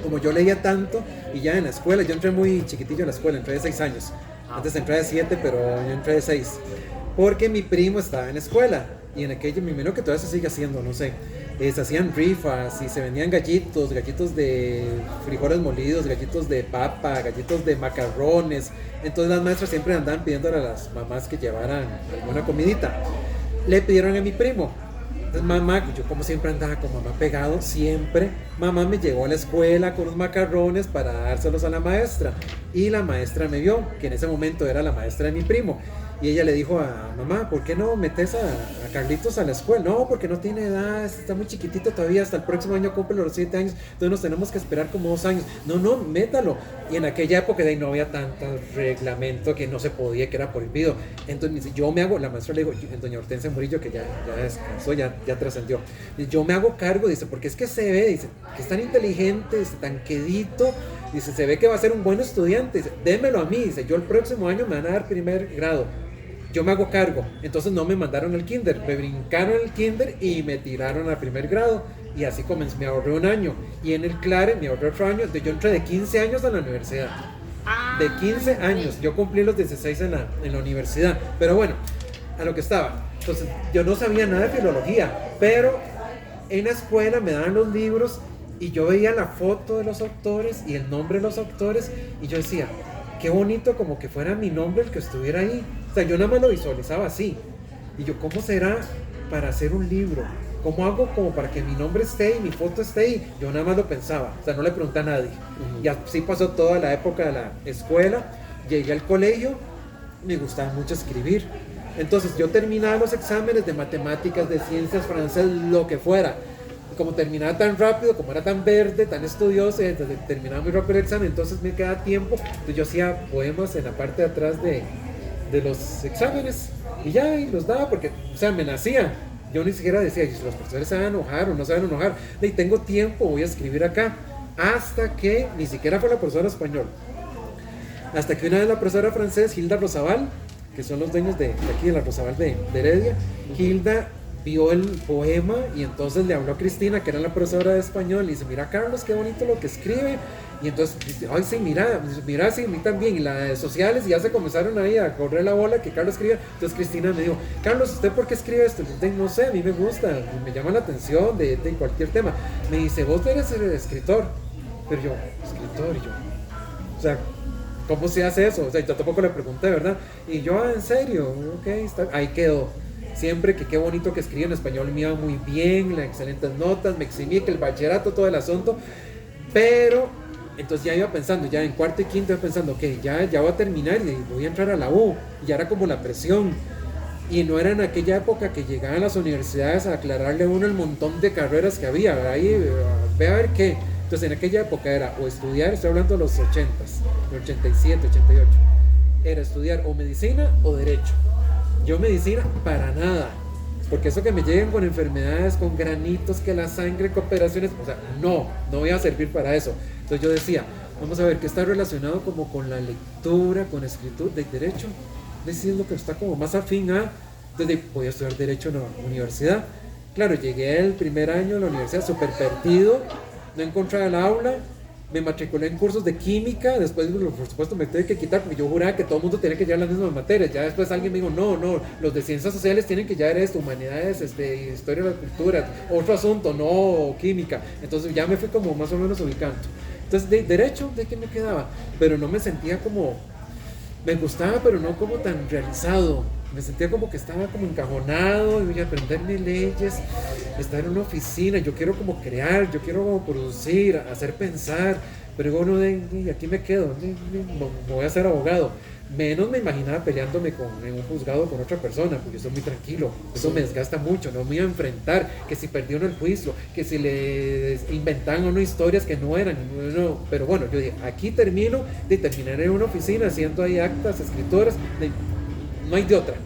como yo leía tanto, y ya en la escuela, yo entré muy chiquitillo en la escuela, entré de 6 años. Antes entré de 7, pero yo entré de 6. Porque mi primo estaba en la escuela, y en aquello, me imagino que todavía se sigue haciendo, no sé. Se hacían rifas y se vendían gallitos de frijoles molidos, gallitos de papa, gallitos de macarrones. Entonces las maestras siempre andaban pidiendo a las mamás que llevaran alguna comidita. Le pidieron a mi primo. Entonces mamá, yo como siempre andaba con mamá pegado, siempre, mamá me llevó a la escuela con los macarrones para dárselos a la maestra. Y la maestra me vio, que en ese momento era la maestra de mi primo. Y ella le dijo a mamá, ¿por qué no metes a Carlitos a la escuela? No, porque no tiene edad, está muy chiquitito todavía, hasta el próximo año cumple los 7 años, entonces nos tenemos que esperar como 2 años. No, métalo. Y en aquella época de ahí no había tanto reglamento que no se podía, que era prohibido. Entonces me dice, yo me hago, la maestra le dijo, doña Hortensia Murillo, que ya descansó, ya trascendió. Yo me hago cargo, dice, porque es que se ve, dice, que es tan inteligente, dice, tan quedito, dice, se ve que va a ser un buen estudiante, dice, démelo a mí, dice, yo el próximo año me van a dar primer grado. Yo me hago cargo. Entonces no me mandaron al kinder, me brincaron el kinder y me tiraron al primer grado, y así comencé. Me ahorré un año, y en el Clare me ahorré otro año. Yo entré de 15 años a la universidad, de 15 años, yo cumplí los 16 en la universidad. Pero bueno, a lo que estaba. Entonces yo no sabía nada de filología, pero en la escuela me daban los libros y yo veía la foto de los autores y el nombre de los autores, y yo decía, qué bonito como que fuera mi nombre el que estuviera ahí. O sea, yo nada más lo visualizaba así. Y yo, ¿cómo será para hacer un libro? ¿Cómo hago como para que mi nombre esté y mi foto esté ahí? Yo nada más lo pensaba. O sea, no le pregunté a nadie. Y así pasó toda la época de la escuela. Llegué al colegio, me gustaba mucho escribir. Entonces yo terminaba los exámenes de matemáticas, de ciencias, francés, lo que fuera. Como terminaba tan rápido, como era tan verde, tan estudioso, entonces terminaba muy rápido el examen, entonces me quedaba tiempo. Entonces yo hacía poemas en la parte de atrás de los exámenes, y ya, y los daba porque, o sea, me nacía. Yo ni siquiera decía, si los profesores se van a enojar o no se van a enojar, y tengo tiempo, voy a escribir acá. Hasta que, ni siquiera fue la profesora español, hasta que una vez la profesora francés, Hilda Rosabal, que son los dueños de aquí de la Rosabal de Heredia, Hilda vio el poema y entonces le habló a Cristina, que era la profesora de español, y dice, mira Carlos, qué bonito lo que escribe, Y entonces, ay, sí, mira, sí, a mí también. Y las sociales ya se comenzaron ahí a correr la bola que Carlos escribía. Entonces Cristina me dijo, Carlos, ¿usted por qué escribe esto? Yo, no sé, a mí me gusta, me llama la atención de cualquier tema. Me dice, vos eres el escritor. Pero yo, escritor, y yo, o sea, ¿cómo se hace eso? O sea, yo tampoco le pregunté, ¿verdad? Y yo, en serio, ok, está. Ahí quedó. Siempre que qué bonito que escribe en español, me iba muy bien, las excelentes notas, me eximí, que el bachillerato, todo el asunto. Pero, entonces ya iba pensando, ya en cuarto y quinto iba pensando, ok, ya voy a terminar y voy a entrar a la U. Y ya era como la presión. Y no era en aquella época que llegaban las universidades a aclararle a uno el montón de carreras que había. Ahí, ve a ver qué. Entonces en aquella época era o estudiar, estoy hablando de los 80s, 87, 88, era estudiar o medicina o derecho. Yo medicina para nada, porque eso que me lleguen con enfermedades, con granitos, que la sangre, con operaciones, o sea, no voy a servir para eso. Entonces yo decía, vamos a ver qué está relacionado como con la lectura, con escritura, de derecho, diciendo que está como más afín a, entonces voy a estudiar derecho en la universidad. Claro, llegué el primer año a la universidad súper perdido, no encontraba el aula, me matriculé en cursos de química, después por supuesto me tuve que quitar porque yo juraba que todo el mundo tenía que llevar las mismas materias. Ya después alguien me dijo, no, los de ciencias sociales tienen que llevar esto, humanidades, historia de la cultura, otro asunto, no química. Entonces ya me fui como más o menos ubicando. Entonces de derecho, ¿de qué me quedaba? Pero no me sentía como, me gustaba pero no como tan realizado. Me sentía como que estaba como encajonado, y voy a aprenderme leyes, estar en una oficina, yo quiero como crear, yo quiero como producir, hacer pensar, pero digo, aquí me quedo, me voy a ser abogado. Menos me imaginaba peleándome en un juzgado con otra persona, porque yo soy muy tranquilo, eso me desgasta mucho, no me iba a enfrentar, que si perdí uno el juicio, que si le inventaban unas historias que no eran, no, pero bueno, yo dije, aquí termino, terminaré en una oficina haciendo ahí actas, escritoras, no hay de otra.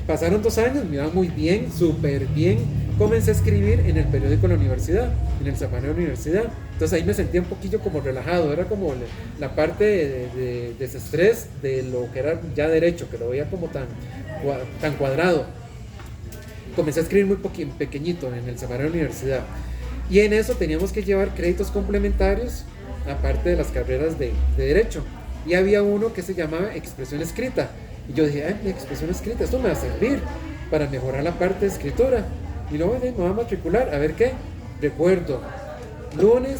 Pasaron 2 años, me iba muy bien, súper bien. Comencé a escribir en el periódico de la universidad, en el semanario de la universidad. Entonces ahí me sentía un poquillo como relajado, era como la parte de desestrés de lo que era ya derecho, que lo veía como tan cuadrado. Comencé a escribir muy pequeñito en el semanario de la universidad. Y en eso teníamos que llevar créditos complementarios, aparte de las carreras de derecho. Y había uno que se llamaba expresión escrita. Y yo dije, expresión escrita, esto me va a servir para mejorar la parte de escritura. Y luego me voy a matricular, a ver qué. Recuerdo, lunes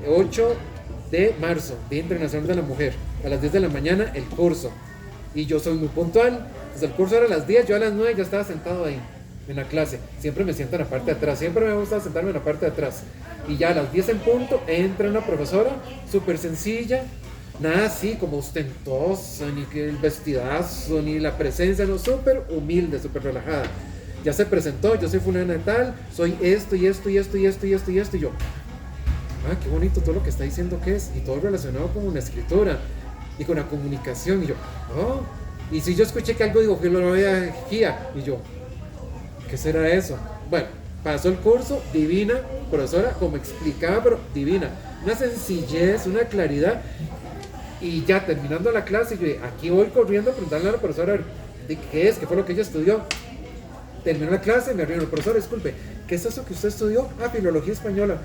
8 de marzo, Día Internacional de la Mujer, a las 10 de la mañana el curso. Y yo soy muy puntual, entonces el curso era a las 10, yo a las 9 ya estaba sentado ahí en la clase. Siempre me siento en la parte de atrás, siempre me gusta sentarme en la parte de atrás. Y ya a las 10 en punto entra una profesora, súper sencilla, nada así como ostentosa, ni que el vestidazo, ni la presencia, no, súper humilde, súper relajada. Ya se presentó, yo soy fulana de tal, soy esto y esto y esto y esto y esto y esto, y yo, qué bonito todo lo que está diciendo que es, y todo relacionado con la escritura y con la comunicación, y yo, y si yo escuché que algo digo filología, y yo, ¿qué será eso? Bueno, pasó el curso, divina, profesora, como explicaba, pero divina, una sencillez, una claridad. Y ya terminando la clase, yo dije, aquí voy corriendo a preguntarle a la profesora qué es, qué fue lo que ella estudió. Terminó la clase, me reunieron, profesor, disculpe, ¿qué es eso que usted estudió? Filología española.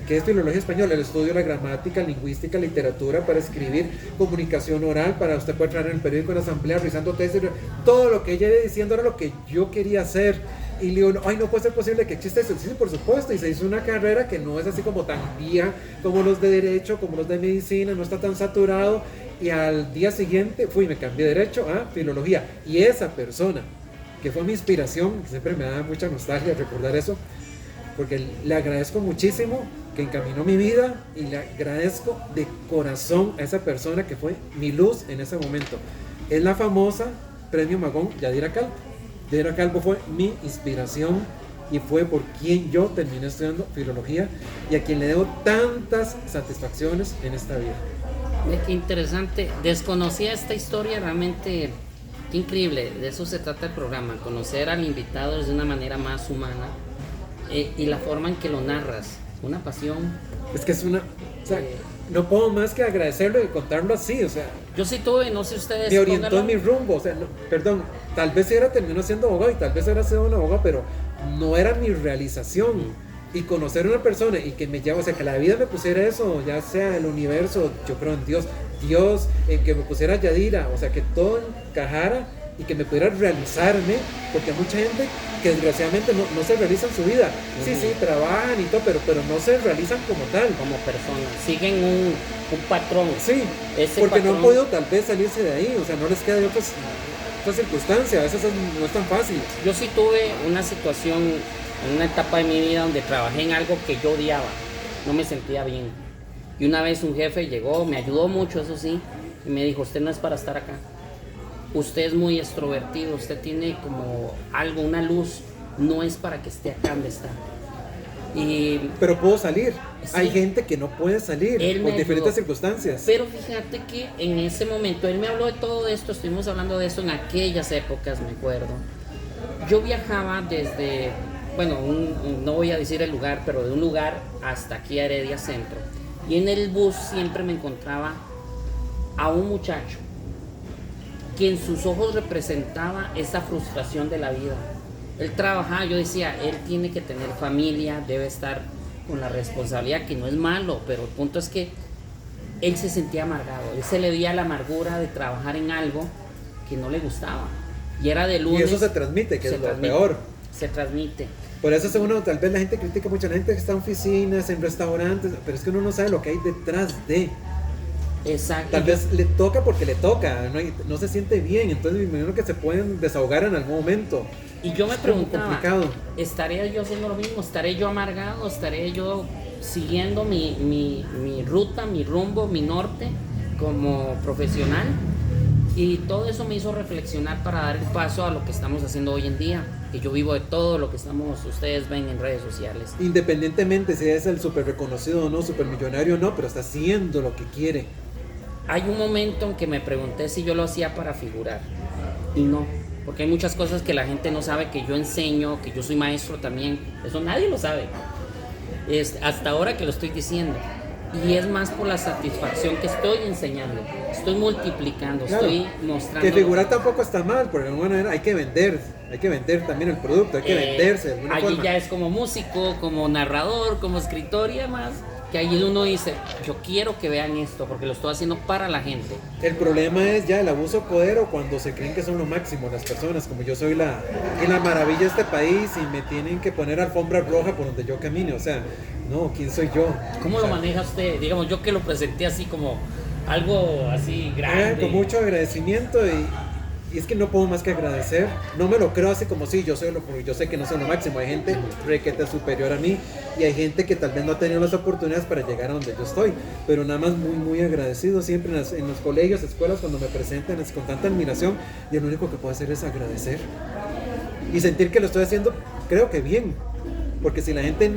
¿Qué es filología española? El estudio de la gramática, lingüística, literatura para escribir, comunicación oral, para usted poder entrar en el periódico, en la asamblea, revisando tesis, todo lo que ella iba diciendo era lo que yo quería hacer. Y le digo, no puede ser posible que exista eso. Sí, por supuesto, y se hizo una carrera que no es así como tan vieja como los de derecho, como los de medicina, no está tan saturado. Y al día siguiente me cambié de derecho a filología. Y esa persona, que fue mi inspiración, que siempre me da mucha nostalgia recordar eso, porque le agradezco muchísimo que encaminó mi vida, y le agradezco de corazón a esa persona que fue mi luz en ese momento. Es la famosa Premio Magón Yadira Calvo. Yadira Calvo fue mi inspiración y fue por quien yo terminé estudiando filología y a quien le debo tantas satisfacciones en esta vida. Qué interesante, desconocía esta historia, realmente qué increíble. De eso se trata el programa, conocer al invitado de una manera más humana, y la forma en que lo narras, una pasión. Es que es una, o sea, no puedo más que agradecerlo y contarlo así, o sea. Yo sí tuve, no sé ustedes. Me orientó en mi rumbo, o sea, perdón, tal vez terminó siendo abogado y tal vez hubiera sido un abogado, pero no era mi realización. y conocer a una persona y que me lleve, o sea, que la vida me pusiera eso, ya sea el universo, yo creo en Dios, en que me pusiera Yadira, o sea, que todo encajara y que me pudiera realizarme, porque hay mucha gente que desgraciadamente no se realiza en su vida. Sí, trabajan y todo, pero no se realizan como tal. Como personas, siguen un patrón. Sí, ese porque patrón, no han podido tal vez salirse de ahí, o sea, no les queda de otras circunstancias, a veces no es tan fácil. Yo sí tuve una situación en una etapa de mi vida donde trabajé en algo que yo odiaba, no me sentía bien. Y una vez un jefe llegó, me ayudó mucho, eso sí, y me dijo, usted no es para estar acá. Usted es muy extrovertido, usted tiene como algo, una luz, no es para que esté acá donde está. Pero puedo salir. Sí. Hay gente que no puede salir por diferentes circunstancias. Pero fíjate que en ese momento él me habló de todo esto, estuvimos hablando de eso en aquellas épocas, me acuerdo. Yo viajaba desde, bueno, no voy a decir el lugar, pero de un lugar hasta aquí a Heredia Centro. Y en el bus siempre me encontraba a un muchacho que en sus ojos representaba esa frustración de la vida. Él trabajaba, yo decía, él tiene que tener familia, debe estar con la responsabilidad, que no es malo, pero el punto es que él se sentía amargado, él se le veía la amargura de trabajar en algo que no le gustaba. Y era de lunes. Y eso se transmite, que es lo peor. Se transmite. Por eso tal vez la gente critica mucho a la gente que está en oficinas, en restaurantes, pero es que uno no sabe lo que hay detrás de. Exacto. Tal vez le toca porque le toca, no se siente bien, entonces me imagino que se pueden desahogar en algún momento. Y yo me preguntaba, complicado. ¿estaré yo haciendo lo mismo? ¿Estaré yo amargado? ¿Estaré yo siguiendo mi ruta, mi rumbo, mi norte como profesional? Y todo eso me hizo reflexionar para dar el paso a lo que estamos haciendo hoy en día, que yo vivo de todo lo que ustedes ven en redes sociales. Independientemente si es el súper reconocido o no, súper millonario o no, pero está haciendo lo que quiere. Hay un momento en que me pregunté si yo lo hacía para figurar, y no, porque hay muchas cosas que la gente no sabe, que yo enseño, que yo soy maestro también, eso nadie lo sabe, hasta ahora que lo estoy diciendo. Y es más por la satisfacción que estoy enseñando, estoy multiplicando, claro, estoy mostrando. Que figurar tampoco está mal, porque de alguna manera hay que vender también el producto, hay que venderse de alguna allí forma. Ya es como músico, como narrador, como escritor y demás, que allí uno dice, yo quiero que vean esto, porque lo estoy haciendo para la gente. El problema es ya el abuso de poder o cuando se creen que son lo máximo las personas, como yo soy la maravilla de este país y me tienen que poner alfombra roja por donde yo camine, o sea, no, ¿quién soy yo? ¿Cómo lo maneja usted? Digamos, yo que lo presenté así como algo así grande. Con mucho agradecimiento y es que no puedo más que agradecer. No me lo creo así como si yo sé que no soy lo máximo. Hay gente requete superior a mí y hay gente que tal vez no ha tenido las oportunidades para llegar a donde yo estoy. Pero nada más muy, muy agradecido siempre en los colegios, escuelas, cuando me presentan con tanta admiración. Y lo único que puedo hacer es agradecer y sentir que lo estoy haciendo, creo que bien. Porque si la gente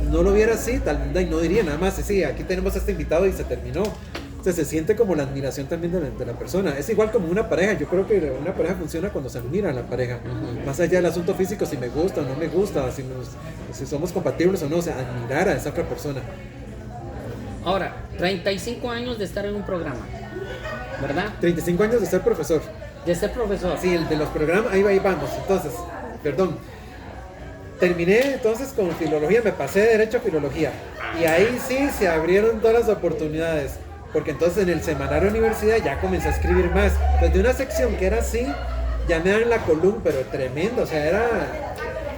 no lo viera así, tal vez no diría nada más, sí, aquí tenemos a este invitado y se terminó. O sea, se siente como la admiración también de la persona. Es igual como una pareja. Yo creo que una pareja funciona cuando se admira a la pareja. Más allá del asunto físico, si me gusta o no me gusta, si somos compatibles o no, o sea, admirar a esa otra persona. Ahora, 35 años de estar en un programa, ¿verdad? 35 años de ser profesor. De ser profesor. Sí, el de los programas, ahí vamos. Entonces, perdón. Terminé entonces con filología, me pasé de derecho a filología. Y ahí sí se abrieron todas las oportunidades. Porque entonces en el semanario de universidad ya comencé a escribir más. Pues de una sección que era así, ya me dan la columna, pero tremendo. O sea, era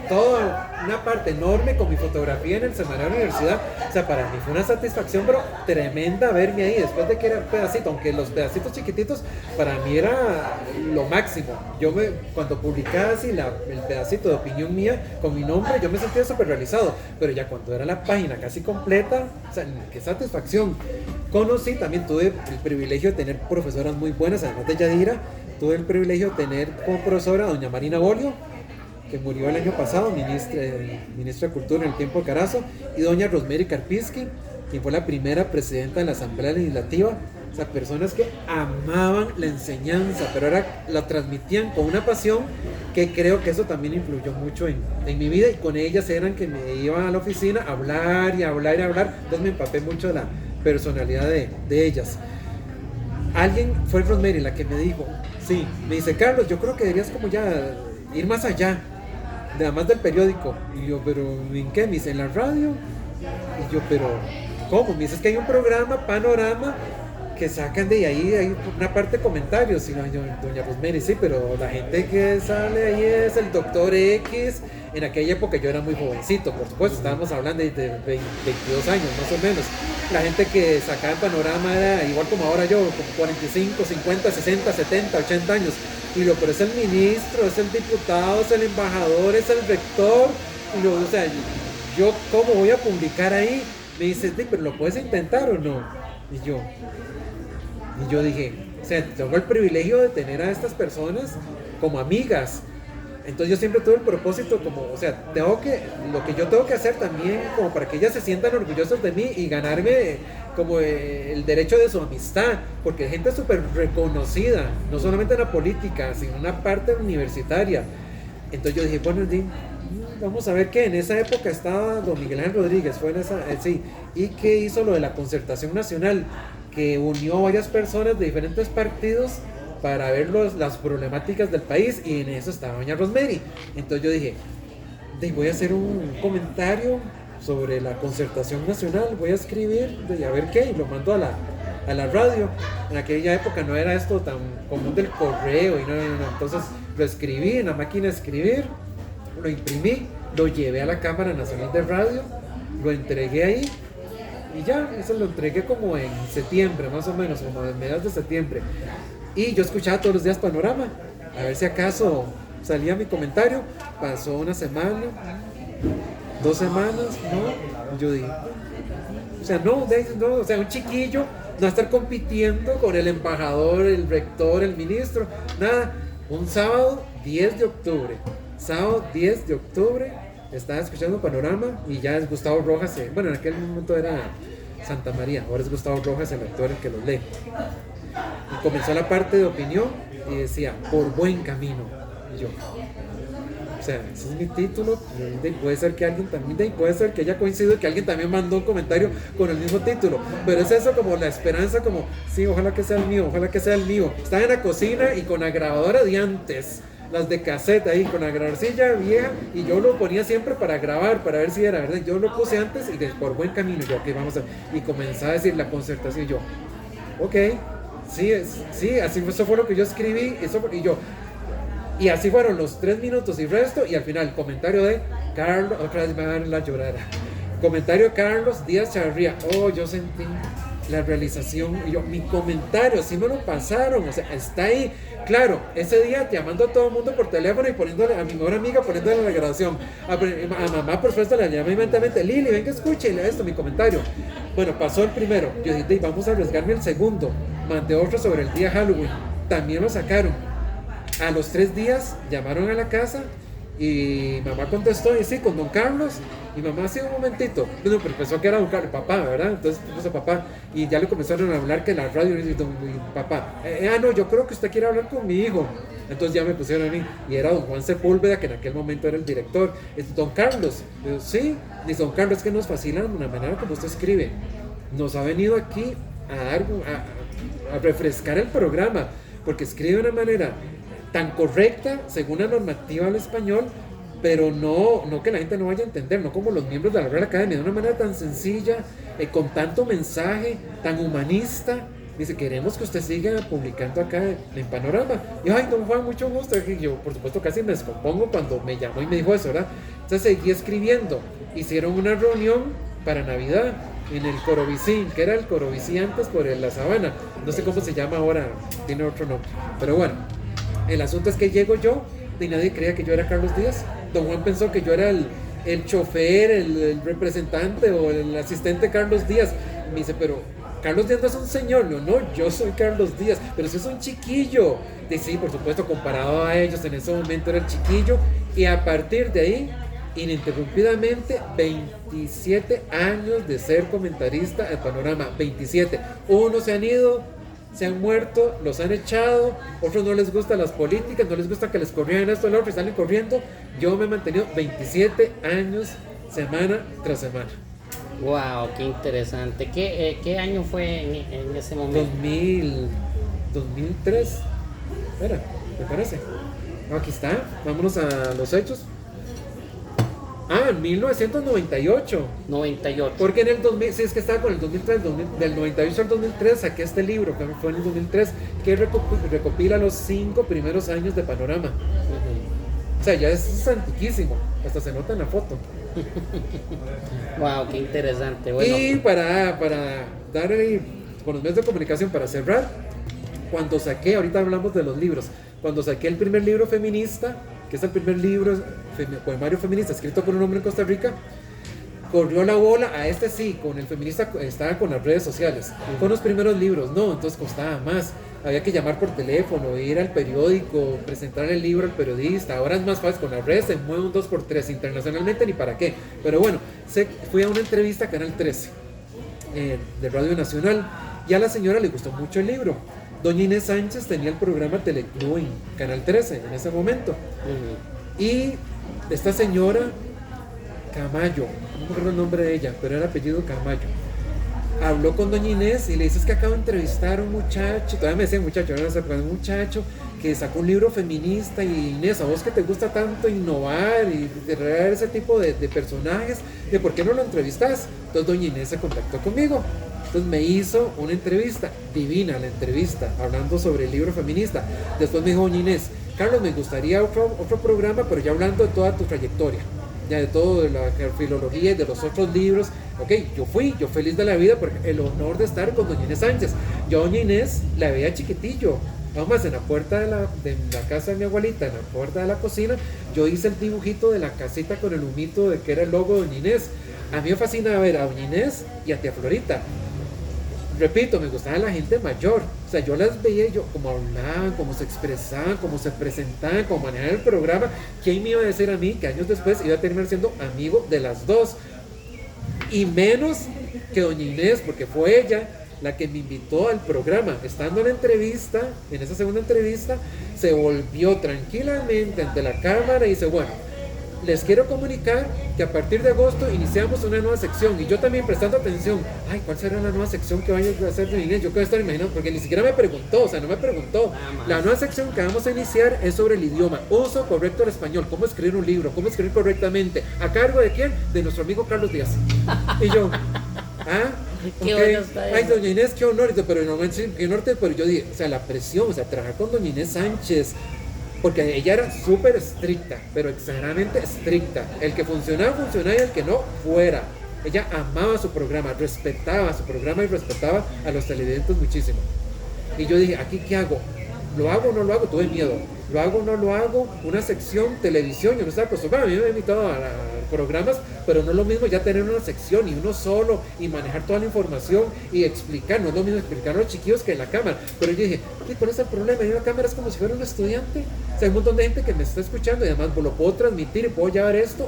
toda una parte enorme con mi fotografía en el semanario de universidad. O sea, para mí fue una satisfacción, pero tremenda verme ahí. Después de que era un pedacito, aunque los pedacitos chiquititos, para mí era lo máximo. Cuando publicaba así el pedacito de opinión mía con mi nombre, yo me sentía súper realizado. Pero ya cuando era la página casi completa, o sea, qué satisfacción. También tuve el privilegio de tener profesoras muy buenas, además de Yadira, tuve el privilegio de tener como profesora a doña Marina Bolio, que murió el año pasado, ministra de Cultura en el tiempo de Carazo, y doña Rosemary Karpinski, quien fue la primera presidenta de la Asamblea Legislativa. O sea, personas que amaban la enseñanza, pero ahora la transmitían con una pasión que creo que eso también influyó mucho en mi vida, y con ellas eran que me iban a la oficina a hablar y hablar y hablar, entonces me empapé mucho de la personalidad de ellas. Alguien fue Rosemary la que me dijo, sí, me dice, Carlos, yo creo que deberías como ya ir más allá. además del periódico. Y yo, pero ¿en qué? Me dice, en la radio. Y yo, pero ¿cómo? Me dice, es que hay un programa, Panorama, que sacan de ahí, hay una parte de comentarios. Y yo, doña Rosemary, sí, pero la gente que sale ahí es el doctor X. En aquella época yo era muy jovencito, por supuesto, estábamos hablando de 22 años más o menos. La gente que sacaba en Panorama era igual como ahora yo, como 45, 50, 60, 70, 80 años. Y lo, pero es el ministro, es el diputado, es el embajador, es el rector. Y lo, o sea, yo ¿cómo voy a publicar ahí? Me dice, sí, pero ¿lo puedes intentar o no? Y yo dije, o sea, tengo el privilegio de tener a estas personas como amigas. Entonces yo siempre tuve el propósito como, o sea, lo que yo tengo que hacer también como para que ellas se sientan orgullosas de mí y ganarme como el derecho de su amistad, porque hay gente súper reconocida, no solamente en la política, sino en una parte universitaria. Entonces yo dije, bueno, vamos a ver que en esa época estaba don Miguel Ángel Rodríguez, fue en esa, sí, y que hizo lo de la concertación nacional, que unió a varias personas de diferentes partidos para ver las problemáticas del país, y en eso estaba doña Rosemary. Entonces yo dije, voy a hacer un comentario sobre la concertación nacional, voy a escribir, a ver qué, y lo mando a la radio. En aquella época no era esto tan común del correo, y no. Entonces lo escribí en la máquina de escribir, lo imprimí, lo llevé a la Cámara Nacional de Radio, lo entregué ahí, y ya, eso lo entregué como en septiembre, más o menos, como en mediados de septiembre. Y yo escuchaba todos los días Panorama, a ver si acaso salía mi comentario. Pasó una semana, 2 semanas, ¿no? Yo dije, o sea, no, o sea, un chiquillo no estar compitiendo con el embajador, el rector, el ministro, nada. Un sábado 10 de octubre, estaba escuchando Panorama y ya es Gustavo Rojas, bueno, en aquel momento era Santa María, ahora es Gustavo Rojas el actor el que los lee. Y comenzó la parte de opinión y decía, por buen camino. Y yo, o sea, ese es mi título. Puede ser que alguien también, puede ser que haya coincidido que alguien también mandó un comentario con el mismo título. Pero es eso como la esperanza, como, sí, ojalá que sea el mío, ojalá que sea el mío. Estaba en la cocina y con la grabadora de antes, las de cassette ahí, con la grabadorcilla vieja, y yo lo ponía siempre para grabar, para ver si era verdad. Yo lo puse antes y por buen camino. Yo, ok, vamos a ver. Y comenzaba a decir la concertación. Y yo, ok. Sí, así eso fue lo que yo escribí, y así fueron los 3 minutos y resto, y al final, comentario de Carlos, otra vez me va a dar la llorada, comentario de Carlos Díaz Chavarría. Yo sentí la realización, y mi comentario, sí me lo pasaron, o sea, está ahí, claro, ese día llamando a todo el mundo por teléfono y poniéndole a mi mejor amiga, poniéndole la grabación, a mamá por supuesto la llamé inmediatamente, Lili, ven que escuche esto, mi comentario. Bueno, pasó el primero, yo dije, vamos a arriesgarme el segundo, mandé otro sobre el día Halloween, también lo sacaron. A los 3 días llamaron a la casa y mamá contestó, y sí, con don Carlos. Y mamá, sí, un momentito. Bueno, pero pensó que era don Carlos, papá, ¿verdad? Entonces puso papá y ya le comenzaron a hablar que la radio, y papá, no, yo creo que usted quiere hablar con mi hijo. Entonces ya me pusieron a mí, y era don Juan Sepúlveda, que en aquel momento era el director. Don Carlos, sí, dice don Carlos, es que nos fascina la manera como usted escribe. Nos ha venido aquí a refrescar el programa, porque escribe de una manera tan correcta según la normativa del español, pero no que la gente no vaya a entender, no como los miembros de la Real Academia, de una manera tan sencilla, con tanto mensaje, tan humanista. Dice, queremos que usted siga publicando acá en Panorama. Y yo, ay, don Juan, mucho gusto. Y yo, por supuesto, casi me descompongo cuando me llamó y me dijo eso, ¿verdad? Entonces seguí escribiendo. Hicieron una reunión para Navidad en el Corobicí, que era el Corobicí antes por la Sabana. No sé cómo se llama ahora, tiene otro nombre. Pero bueno, el asunto es que llego yo y nadie creía que yo era Carlos Díaz. Don Juan pensó que yo era el chofer, el representante o el asistente Carlos Díaz. Me dice, pero Carlos Díaz no es un señor. No, yo soy Carlos Díaz, pero si es un chiquillo. Y sí, por supuesto, comparado a ellos, en ese momento era el chiquillo. Y a partir de ahí, ininterrumpidamente, 27 años de ser comentarista en Panorama. 27. Unos se han ido, se han muerto, los han echado, otros no les gustan las políticas, no les gusta que les corrieran esto, lo otro, y salen corriendo. Yo me he mantenido 27 años, semana tras semana. Wow, qué interesante. ¿Qué año fue en ese momento? 2003. Espera, ¿me parece? Aquí está, vámonos a los hechos. Ah, en 1998. 98. Porque en el 2000, sí, es que estaba con el 2003, del 98 al 2003 saqué este libro, que fue en el 2003, que recopila los 5 primeros años de Panorama. Ujú. O sea, ya es antiquísimo, hasta se nota en la foto. Wow, qué interesante. Bueno, Y para dar ahí, con los medios de comunicación, para cerrar, cuando saqué, ahorita hablamos de los libros, cuando saqué el primer libro feminista, que es el primer libro poemario feminista escrito por un hombre en Costa Rica, corrió la bola a este sí, con el feminista estaba con las redes sociales, con los primeros libros, no, entonces costaba más, había que llamar por teléfono, ir al periódico, presentar el libro al periodista, ahora es más fácil, con las redes se mueve un 2x3, internacionalmente ni para qué, pero bueno, fui a una entrevista a Canal 13 de Radio Nacional y a la señora le gustó mucho el libro. Doña Inés Sánchez tenía el programa Teleclub en Canal 13 en ese momento. ujú. Y esta señora Camayo, no me acuerdo el nombre de ella, pero era apellido Camayo, habló con Doña Inés y le dice: es que acabo de entrevistar a un muchacho, todavía me decía muchacho, ahora no sé, un muchacho que sacó un libro feminista, y Inés, a vos que te gusta tanto innovar y traer ese tipo de personajes, ¿de por qué no lo entrevistas? Entonces Doña Inés se contactó conmigo. Entonces me hizo una entrevista, divina la entrevista, hablando sobre el libro feminista. Después me dijo Doña Inés: Carlos, me gustaría otro programa, pero ya hablando de toda tu trayectoria, ya de todo, de la filología y de los otros libros. Ok, yo feliz de la vida, porque el honor de estar con Doña Inés Sánchez. Yo a Doña Inés la veía chiquitillo, además en la puerta de la casa de mi abuelita, en la puerta de la cocina, yo hice el dibujito de la casita con el humito de que era el logo de Doña Inés. A mí me fascina ver a Doña Inés y a Tía Florita. Repito, me gustaba la gente mayor, o sea, yo las veía, yo cómo hablaban, cómo se expresaban, cómo se presentaban, cómo manejaban el programa. ¿Quién me iba a decir a mí que años después iba a terminar siendo amigo de las dos? Y menos que Doña Inés, porque fue ella la que me invitó al programa. Estando en la entrevista, en esa segunda entrevista, se volvió tranquilamente ante la cámara y dice: bueno, les quiero comunicar que a partir de agosto iniciamos una nueva sección. Y yo también prestando atención, ay, ¿cuál será la nueva sección que vaya a hacer Doña Inés? Yo quiero estar imaginando, porque ni siquiera me preguntó, o sea, no me preguntó. La nueva sección que vamos a iniciar es sobre el idioma, uso correcto del español, cómo escribir un libro, cómo escribir correctamente. ¿A cargo de quién? De nuestro amigo Carlos Díaz. Y yo, Qué okay. bueno está Ay, eso. Doña Inés, qué honor. Pero no, qué honor, pero yo dije, o sea, la presión, o sea, trabajar con Doña Inés Sánchez, porque ella era súper estricta, pero exageradamente estricta. El que funcionaba y el que no, fuera. Ella amaba su programa, respetaba su programa y respetaba a los televidentes muchísimo. Y yo dije, ¿aquí qué hago? ¿Lo hago o no lo hago? Tuve miedo. ¿Lo hago o no lo hago? Una sección, televisión, yo no estaba acostumbrado. A mí me he invitado a programas, pero no es lo mismo ya tener una sección y uno solo y manejar toda la información y explicar. No es lo mismo explicar a los chiquillos que en la cámara. Pero yo dije, ¿cuál es el problema? En la cámara es como si fuera un estudiante. O sea, hay un montón de gente que me está escuchando y además lo puedo transmitir y puedo llevar esto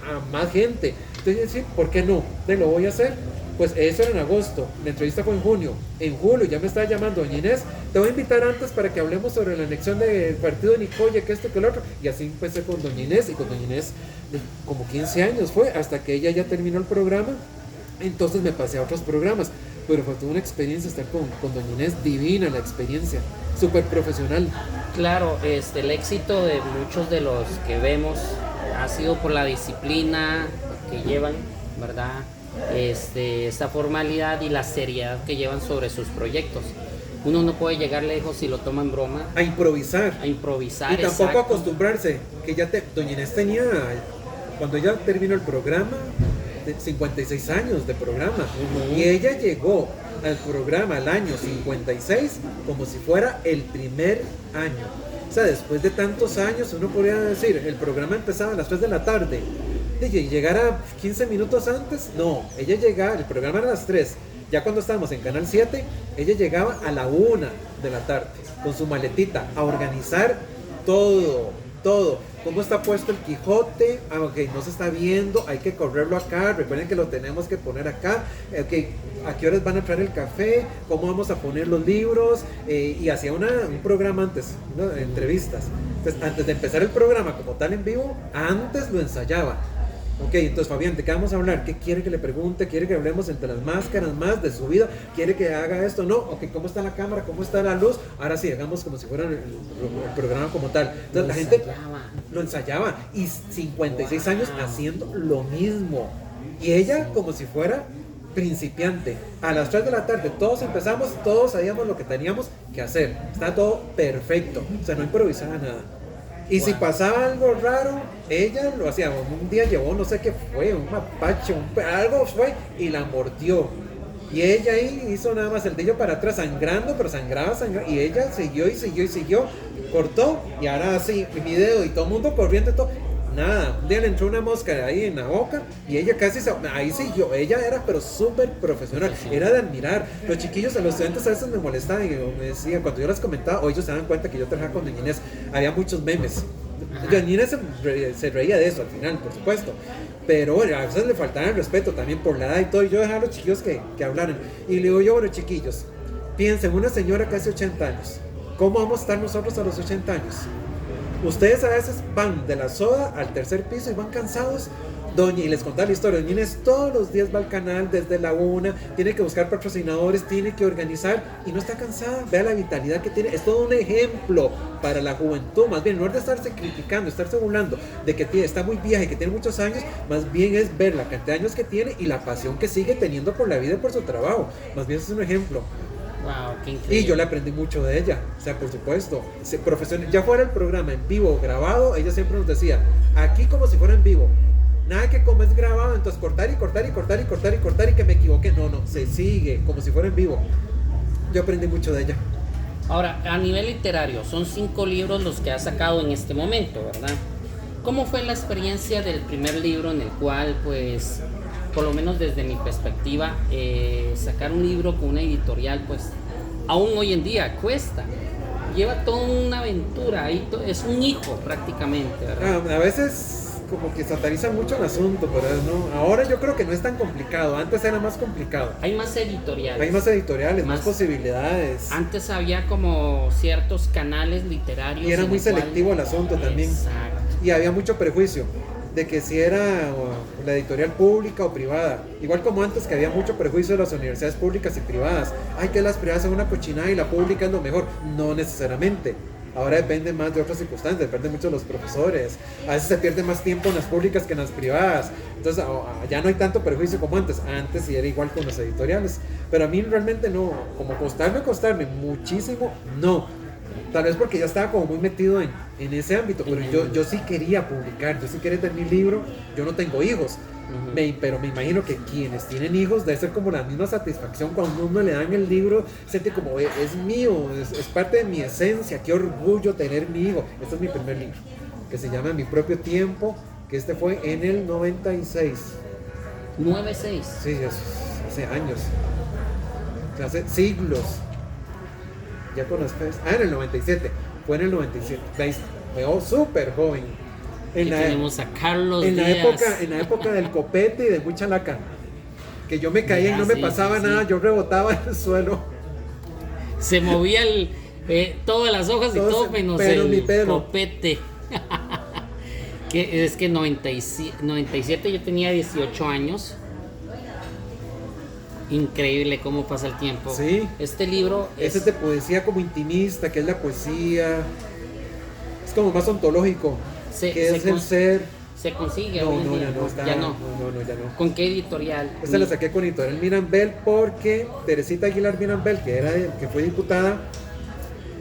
a más gente. Entonces, decir, ¿por qué no? Lo voy a hacer. Pues eso era en agosto, la entrevista fue en junio. En julio ya me estaba llamando Doña Inés: te voy a invitar antes para que hablemos sobre la anexión del partido de Nicoya, que esto, que lo otro. Y así empecé con Doña Inés, y con Doña Inés como 15 años fue, hasta que ella ya terminó el programa. Entonces me pasé a otros programas, pero fue toda una experiencia estar con Doña Inés, divina la experiencia, súper profesional. Claro, el éxito de muchos de los que ha sido por la disciplina que llevan, ¿verdad? Esta formalidad y la seriedad que llevan sobre sus proyectos. Uno no puede llegar lejos si lo toma en broma. A improvisar. A improvisar, y tampoco exacto. acostumbrarse, que Doña Inés tenía, cuando ella terminó el programa, 56 años de programa. Y ella llegó al programa al año 56 como si fuera el primer año. O sea, después de tantos años, uno podría decir, el programa empezaba a las 3 de la tarde. Y llegara 15 minutos antes, no, ella llegaba, el programa era a las 3, ya cuando estábamos en Canal 7, ella llegaba a la 1 de la tarde, con su maletita, a organizar todo, cómo está puesto el Quijote, ok, no se está viendo, hay que correrlo acá, recuerden que lo tenemos que poner acá, ok, a qué horas van a traer el café, cómo vamos a poner los libros, y hacía un programa antes, ¿no? Entrevistas. Entonces, antes de empezar el programa como tal en vivo, antes lo ensayaba. Ok, entonces Fabián, ¿de qué vamos a hablar? ¿Qué quiere que le pregunte? ¿Quiere que hablemos entre las máscaras más de su vida? ¿Quiere que haga esto? No, ok, ¿cómo está la cámara? ¿Cómo está la luz? Ahora sí, hagamos como si fuera el programa como tal. Entonces la gente lo ensayaba y 56 años haciendo lo mismo. Y ella como si fuera principiante. A las 3 de la tarde todos empezamos, todos sabíamos lo que teníamos que hacer. Está todo perfecto. O sea, no improvisaba nada. Y si pasaba algo raro, ella lo hacía. Un día llevó, no sé qué fue, un mapache, algo fue y la mordió. Y ella ahí hizo nada más el dedo para atrás, sangrando, pero sangraba. Y ella siguió, cortó. Y ahora sí, mi dedo y todo el mundo corriendo y todo. Nada, un día le entró una mosca ahí en la boca y ella ahí siguió, ella era pero súper profesional, era de admirar. Los chiquillos, los estudiantes a veces me molestaban y me decían, cuando yo les comentaba, o ellos se dan cuenta que yo trabajaba con Doña Inés, había muchos memes. Doña Inés se reía de eso al final, por supuesto, pero bueno, a veces le faltaba el respeto también por la edad y todo, y yo dejaba a los chiquillos que hablaran. Y le digo yo, bueno chiquillos, piensen, una señora casi 80 años, ¿cómo vamos a estar nosotros a los 80 años? Ustedes a veces van de la soda al tercer piso y van cansados. Y les contaba la historia. Doña Inés todos los días va al canal desde la 1, tiene que buscar patrocinadores, tiene que organizar y no está cansada. Vea la vitalidad que tiene. Es todo un ejemplo para la juventud. Más bien, en lugar de estarse criticando, estarse burlando de que está muy vieja y que tiene muchos años, más bien es ver la cantidad de años que tiene y la pasión que sigue teniendo por la vida y por su trabajo. Más bien es un ejemplo. Wow, qué increíble. Y yo le aprendí mucho de ella, o sea, por supuesto, ya fuera el programa en vivo o grabado, ella siempre nos decía, aquí como si fuera en vivo, nada que como es grabado, entonces cortar y que me equivoqué, no, se sigue como si fuera en vivo. Yo aprendí mucho de ella. Ahora, a nivel literario, son 5 libros los que ha sacado en este momento, ¿verdad? ¿Cómo fue la experiencia del primer libro en el cual, pues, por lo menos desde mi perspectiva, sacar un libro con una editorial, pues, aún hoy en día cuesta? Lleva toda una aventura, es un hijo prácticamente, ¿verdad? A veces como que sataniza mucho el asunto, pero no, ahora yo creo que no es tan complicado, antes era más complicado. Hay más editoriales. Más posibilidades. Antes había como ciertos canales literarios. Y era muy selectivo el asunto también. Exacto. Y había mucho prejuicio de que si era la editorial pública o privada. Igual como antes que había mucho prejuicio de las universidades públicas y privadas. Ay, que las privadas son una cochinada y la pública es lo mejor. No necesariamente. Ahora depende más de otras circunstancias, depende mucho de los profesores. A veces se pierde más tiempo en las públicas que en las privadas. Entonces ya no hay tanto prejuicio como antes. Antes sí era igual con los editoriales. Pero a mí realmente no. Como costarme muchísimo, no. Tal vez porque ya estaba como muy metido en ese ámbito. Pero yo sí quería publicar, yo sí quería tener mi libro. Yo no tengo hijos. Pero me imagino que quienes tienen hijos debe ser como la misma satisfacción cuando uno le dan el libro, siente como es mío, es parte de mi esencia, qué orgullo tener mi hijo. Este es mi primer libro, que se llama Mi propio tiempo, que este fue en el 96. 96. Sí, hace años, hace siglos. Ya con las fechas. En el 97, fue en el 97. Fue súper joven. Tenemos a Carlos en Díaz. En la época del copete y de mucha laca, que yo me caía y no me pasaba nada, yo rebotaba en el suelo. Se movía todas las hojas y todo menos el copete. Que es que 97 yo tenía 18 años. Increíble cómo pasa el tiempo. Sí. Este libro es de poesía como intimista, que es la poesía. Es como más ontológico. ¿Qué es el ser? ¿Se consigue? No, ya no. ¿Con qué editorial? Esta la saqué con editorial Mirambel porque Teresita Aguilar Mirambel, que fue diputada,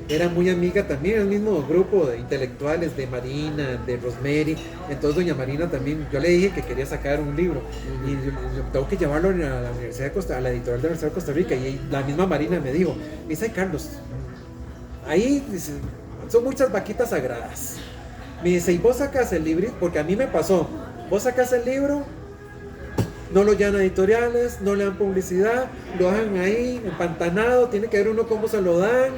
era muy amiga también, el mismo grupo de intelectuales de Marina, de Rosemary. Entonces doña Marina también, yo le dije que quería sacar un libro y yo tengo que llevarlo a la Universidad a la editorial de la Universidad de Costa Rica, y la misma Marina me dijo, dice Carlos, ahí dice, son muchas vaquitas sagradas. Me dice, y vos sacas el libro, porque a mí me pasó, vos sacas el libro, no lo llevan a editoriales, no le dan publicidad, lo dejan ahí empantanado, tiene que ver uno cómo se lo dan,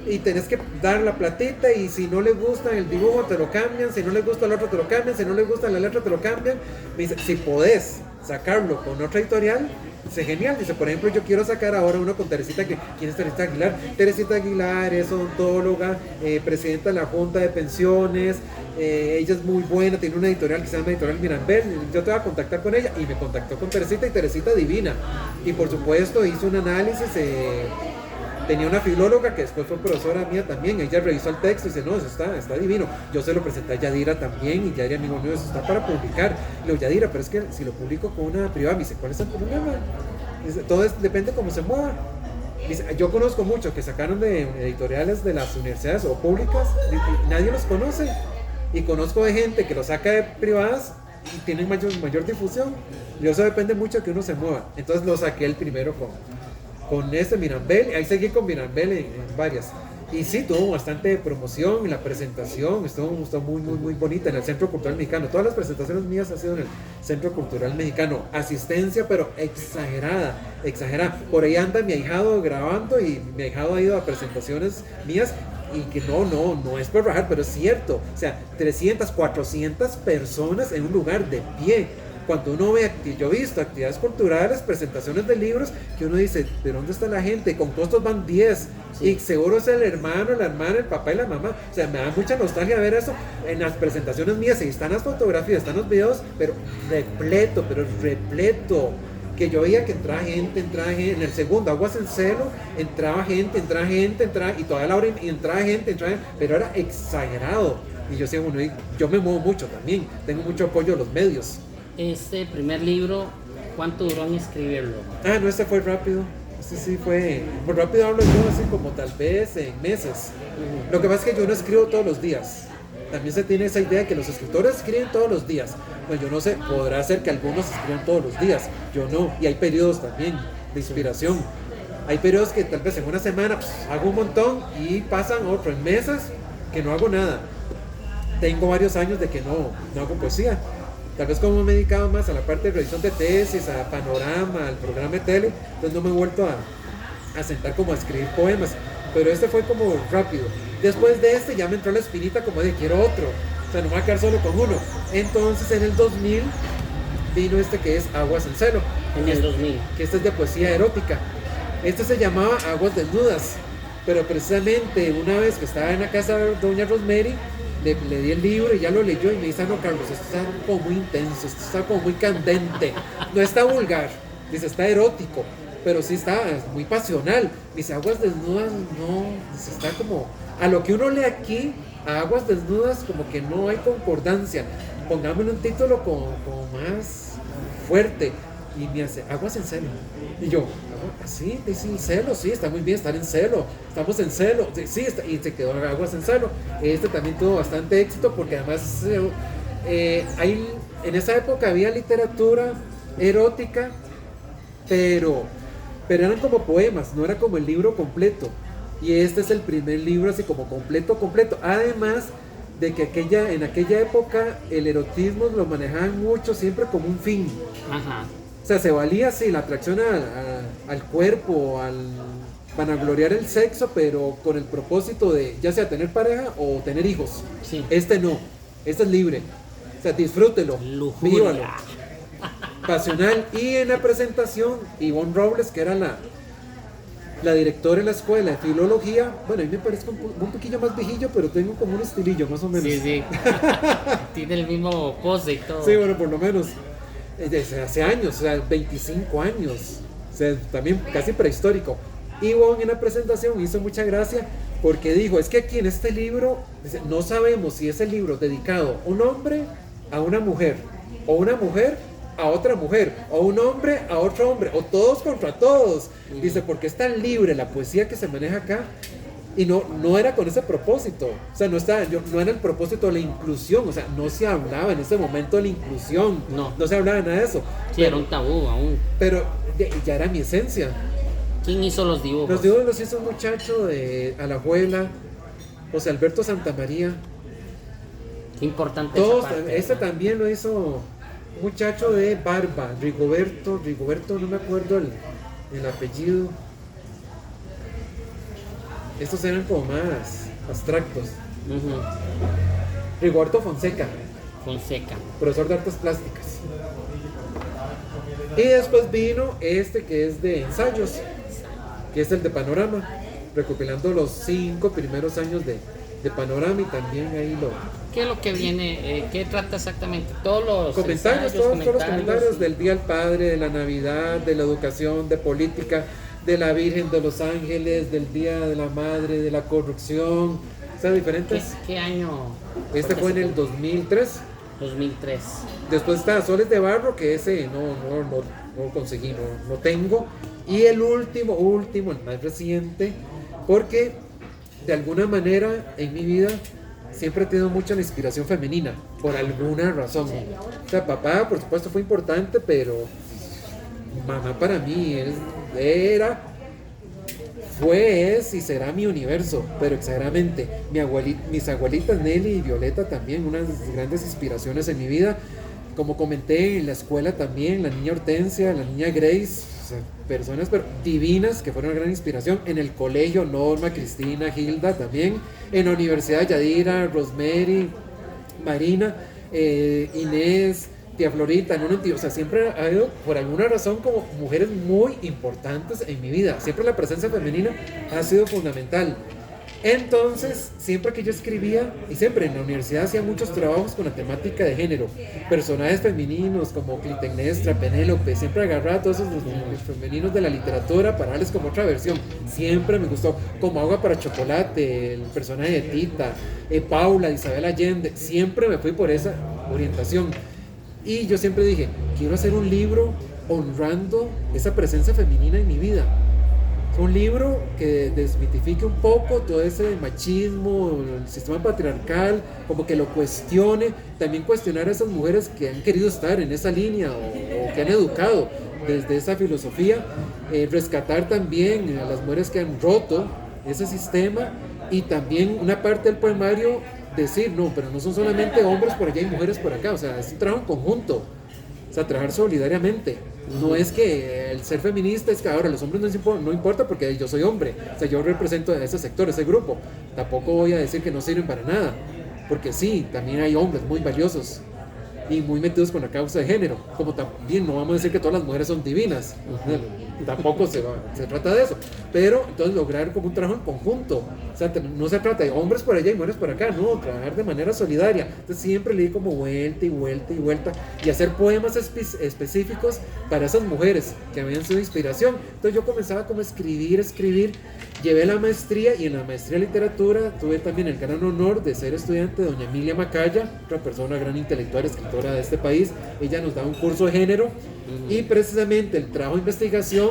y tenés que dar la platita, y si no les gusta el dibujo te lo cambian, si no les gusta el otro te lo cambian, si no les gusta la letra te lo cambian. Me dice, si podés sacarlo con otra editorial, dice, genial, dice, por ejemplo, yo quiero sacar ahora uno con Teresita, ¿quién es Teresita Aguilar? Teresita Aguilar es odontóloga, presidenta de la Junta de Pensiones, ella es muy buena, tiene una editorial que se llama Editorial Mirambel, yo te voy a contactar con ella, y me contactó con Teresita, y Teresita divina, y por supuesto hizo un análisis, tenía una filóloga que después fue profesora mía también, ella revisó el texto y dice, no, eso está divino. Yo se lo presenté a Yadira también, y Yadira, amigo mío, eso está para publicar. Le digo, Yadira, pero es que si lo publico con una privada, me dice, ¿cuál es el problema? Dice, todo depende de cómo se mueva. Dice, yo conozco muchos que sacaron de editoriales de las universidades o públicas, y nadie los conoce. Y conozco de gente que lo saca de privadas y tienen mayor difusión. Y eso depende mucho de que uno se mueva. Entonces lo saqué el primero con este Mirambel, ahí seguí con Mirambel en varias, y sí, tuvo bastante promoción, la presentación estuvo muy bonita en el Centro Cultural Mexicano. Todas las presentaciones mías han sido en el Centro Cultural Mexicano, asistencia pero exagerada, por ahí anda mi ahijado grabando, y mi ahijado ha ido a presentaciones mías, y que no es por rajar, pero es cierto, o sea, 300, 400 personas en un lugar de pie. Cuando uno ve, yo he visto actividades culturales, presentaciones de libros, que uno dice, ¿de dónde está la gente? Con costos van 10, sí. Y seguro es el hermano, la hermana, el papá y la mamá. O sea, me da mucha nostalgia ver eso en las presentaciones mías. Y están las fotografías, están los videos, pero repleto, que yo veía que entraba gente, en el segundo, Aguas en Celo, entraba gente, y todavía la hora entraba gente, pero era exagerado. Y yo decía, bueno, yo me muevo mucho también, tengo mucho apoyo de los medios. Este primer libro, ¿cuánto duró en escribirlo? No, este fue rápido. Este sí fue. Por rápido hablo yo así como tal vez en meses. Lo que pasa es que yo no escribo todos los días. También se tiene esa idea de que los escritores escriben todos los días. Pues yo no sé, podrá ser que algunos escriban todos los días. Yo no. Y hay periodos también de inspiración. Hay periodos que tal vez en una semana hago un montón, y pasan otro en meses que no hago nada. Tengo varios años de que no hago poesía. Tal vez como me he dedicado más a la parte de revisión de tesis, a Panorama, al programa de tele, entonces no me he vuelto a sentar como a escribir poemas. Pero este fue como rápido. Después de este ya me entró la espinita como de quiero otro. O sea, no me voy a quedar solo con uno. Entonces en el 2000 vino este que es Aguas en Celo. En el 2000. Que este es de poesía erótica. Este se llamaba Aguas Desnudas. Pero precisamente una vez que estaba en la casa de doña Rosemary, le di el libro y ya lo leyó y me dice, no, Carlos, esto está como muy intenso, esto está como muy candente, no está vulgar, dice, está erótico, pero sí está muy pasional. Dice, Aguas Desnudas, no, dice, está como, a lo que uno lee aquí, a Aguas Desnudas como que no hay concordancia, pongámosle un título como más fuerte. Y me hace, Aguas en Celo. Y yo, sí, Celo, sí, está muy bien estar en Celo. Estamos en Celo, sí, y se quedó Aguas en Celo. Este también tuvo bastante éxito porque además en esa época había literatura erótica, pero eran como poemas, no era como el libro completo. Y este es el primer libro así como completo. Además de que en aquella época el erotismo lo manejaban mucho siempre como un fin. Ajá. O sea, se valía, sí, la atracción al cuerpo, al vanagloriar el sexo, pero con el propósito de ya sea tener pareja o tener hijos. Sí. Este no, este es libre. O sea, disfrútelo, vívalo. Pasional. Y en la presentación, Ivonne Robles, que era la directora de la escuela de filología, bueno, a mí me parece un poquillo más viejillo, pero tengo como un estilillo más o menos. Sí. Tiene el mismo pose y todo. Sí, bueno, por lo menos. Desde hace años, o sea, 25 años, o sea, también casi prehistórico. Ivonne en la presentación hizo mucha gracia porque dijo, es que aquí en este libro, dice, no sabemos si es el libro dedicado a un hombre a una mujer, o una mujer a otra mujer, o un hombre a otro hombre, o todos contra todos. Dice, porque es tan libre la poesía que se maneja acá. Y no era con ese propósito, o sea, no era el propósito de la inclusión, o sea, no se hablaba en ese momento de la inclusión, no se hablaba nada de eso. Sí, era un tabú aún. Pero ya era mi esencia. ¿Quién hizo los dibujos? Los dibujos los hizo un muchacho de Alajuela, José Alberto Santamaría. Qué importante Todos, esa parte, este ¿no? también lo hizo un muchacho de Barba, Rigoberto, no me acuerdo el apellido. Estos eran como más abstractos. Rigoberto Fonseca, profesor de artes plásticas. Y después vino este que es de ensayos, que es el de Panorama, recopilando los 5 primeros años de Panorama, y también ahí lo... ¿Qué es lo que viene? ¿Qué trata exactamente? Todos los comentarios, ensayos, todos los comentarios y... del Día del Padre, de la Navidad, de la educación, de política, de la Virgen de los Ángeles, del Día de la Madre, de la corrupción, o sea, diferentes. ¿Qué año? Este fue en el 2003. 2003. Después está Soles de Barro, que ese no conseguí, no tengo. Y el último, el más reciente, porque de alguna manera en mi vida siempre he tenido mucha la inspiración femenina, por alguna razón. O sea, papá, por supuesto, fue importante, pero mamá para mí es y será mi universo, pero exageradamente. Mis abuelitas Nelly y Violeta también, unas grandes inspiraciones en mi vida. Como comenté, en la escuela también, la niña Hortensia, la niña Grace, o sea, personas pero divinas que fueron una gran inspiración. En el colegio, Norma, Cristina, Hilda también. En la universidad, Yadira, Rosemary, Marina, Inés, tía Florita, o sea, siempre ha habido, por alguna razón, como mujeres muy importantes en mi vida. Siempre la presencia femenina ha sido fundamental. Entonces, siempre que yo escribía, y siempre en la universidad hacía muchos trabajos con la temática de género, personajes femeninos como Clitemnestra, Penélope, siempre agarraba todos esos los femeninos de la literatura para darles como otra versión. Siempre me gustó, como Agua para Chocolate, el personaje de Tita, Paula, Isabel Allende, siempre me fui por esa orientación. Y yo siempre dije, quiero hacer un libro honrando esa presencia femenina en mi vida. Un libro que desmitifique un poco todo ese machismo, el sistema patriarcal, como que lo cuestione, también cuestionar a esas mujeres que han querido estar en esa línea o que han educado desde esa filosofía, rescatar también a las mujeres que han roto ese sistema, y también una parte del poemario decir, no, pero no son solamente hombres por allá y mujeres por acá, o sea, es un trabajo en conjunto, o sea, trabajar solidariamente. No es que el ser feminista es que ahora los hombres no importa porque yo soy hombre, o sea, yo represento a ese sector, ese grupo. Tampoco voy a decir que no sirven para nada, porque sí, también hay hombres muy valiosos y muy metidos con la causa de género, como también no vamos a decir que todas las mujeres son divinas, tampoco se trata de eso, pero entonces lograr como un trabajo en conjunto, o sea, no se trata de hombres por allá y mujeres por acá, no, trabajar de manera solidaria. Entonces siempre le di como vuelta y vuelta y vuelta, y hacer poemas específicos para esas mujeres que habían sido inspiración. Entonces yo comenzaba como a escribir, llevé la maestría, y en la maestría de literatura tuve también el gran honor de ser estudiante de doña Emilia Macaya, otra persona, gran intelectual, escritora de este país. Ella nos daba un curso de género, y precisamente el trabajo de investigación,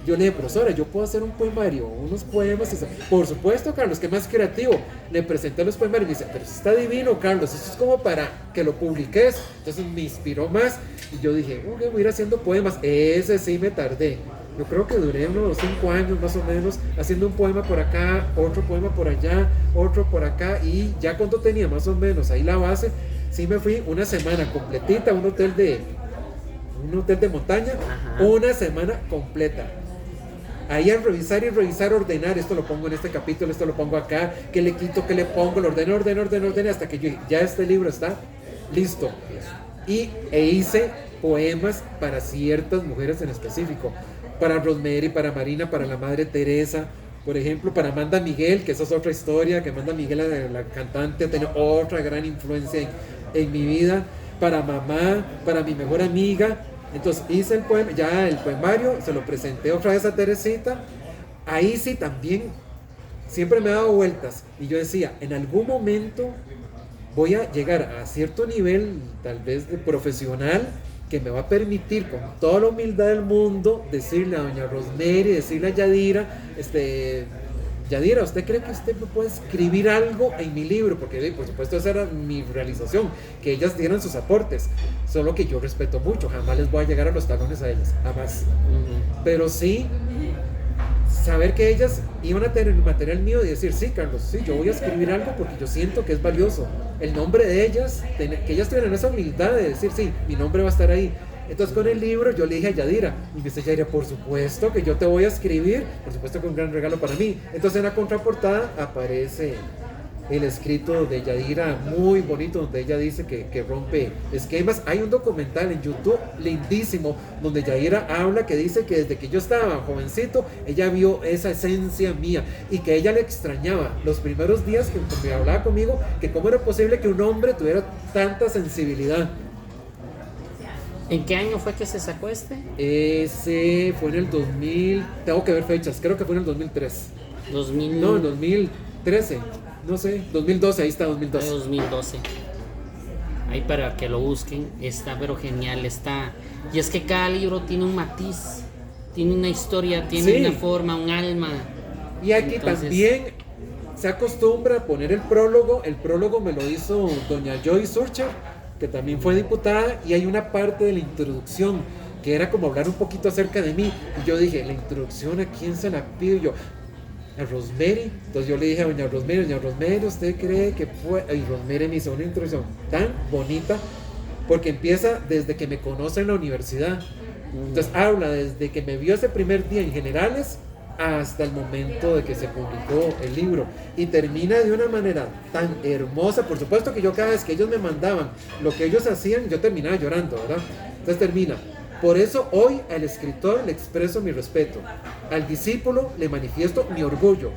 yo le dije, profesora, yo puedo hacer un poemario, unos poemas. Por supuesto, Carlos, que más creativo. Le presenté los poemarios y me dice, pero eso está divino, Carlos, eso es como para que lo publiques. Entonces me inspiró más, y yo dije, voy a ir haciendo poemas. Ese sí me tardé. Yo creo que duré unos 5 años más o menos haciendo un poema por acá, otro poema por allá, otro por acá, y ya cuando tenía más o menos ahí la base, sí me fui una semana completita a un hotel de montaña. Ajá. Una semana completa. Ahí a revisar, ordenar, esto lo pongo en este capítulo, esto lo pongo acá, que le quito, que le pongo, lo ordeno, hasta que ya este libro está listo. E hice poemas para ciertas mujeres en específico, para Rosemary, para Marina, para la Madre Teresa, por ejemplo, para Amanda Miguel, que esa es otra historia, que Amanda Miguel, la cantante, ha tenido otra gran influencia en mi vida, para mamá, para mi mejor amiga. Entonces hice el poema, ya el poemario, se lo presenté otra vez a Teresita. Ahí sí también siempre me he dado vueltas, y yo decía, en algún momento voy a llegar a cierto nivel, tal vez de profesional, que me va a permitir con toda la humildad del mundo decirle a doña Rosemary, decirle a Yadira, Yadira, ¿usted cree que usted me puede escribir algo en mi libro? Porque por supuesto esa era mi realización, que ellas dieran sus aportes, solo que yo respeto mucho, jamás les voy a llegar a los talones a ellas, jamás. Pero sí, saber que ellas iban a tener el material mío y decir, sí, Carlos, sí, yo voy a escribir algo porque yo siento que es valioso. El nombre de ellas, que ellas tuvieran esa humildad de decir, sí, mi nombre va a estar ahí. Entonces con el libro yo le dije a Yadira, y me dice Yadira, por supuesto que yo te voy a escribir, por supuesto que un gran regalo para mí. Entonces en la contraportada aparece el escrito de Yadira, muy bonito, donde ella dice que rompe esquemas. Hay un documental en YouTube lindísimo donde Yadira habla, que dice que desde que yo estaba jovencito ella vio esa esencia mía y que ella le extrañaba los primeros días que me hablaba conmigo, que cómo era posible que un hombre tuviera tanta sensibilidad. ¿En qué año fue que se sacó este? Ese fue en el 2000, tengo que ver fechas, creo que fue en el 2003. 2000. No, en 2013, no sé, 2012, ahí está, 2012. 2012. Ahí para que lo busquen, está pero genial, está. Y es que cada libro tiene un matiz, tiene una historia, tiene Sí. una forma, un alma. Y aquí Entonces, también se acostumbra a poner el prólogo me lo hizo doña Joy Surcher, que también fue diputada, y hay una parte de la introducción que era como hablar un poquito acerca de mí, y yo dije, la introducción, ¿a quién se la pido? Y yo, a Rosemary. Entonces yo le dije a doña Rosemary, ¿usted cree que fue? Y Rosemary me hizo una introducción tan bonita, porque empieza desde que me conoce en la universidad. Entonces habla desde que me vio ese primer día en generales hasta el momento de que se publicó el libro, y termina de una manera tan hermosa. Por supuesto que yo, cada vez que ellos me mandaban lo que ellos hacían, yo terminaba llorando, ¿verdad? Entonces termina: por eso hoy al escritor le expreso mi respeto, al discípulo le manifiesto mi orgullo,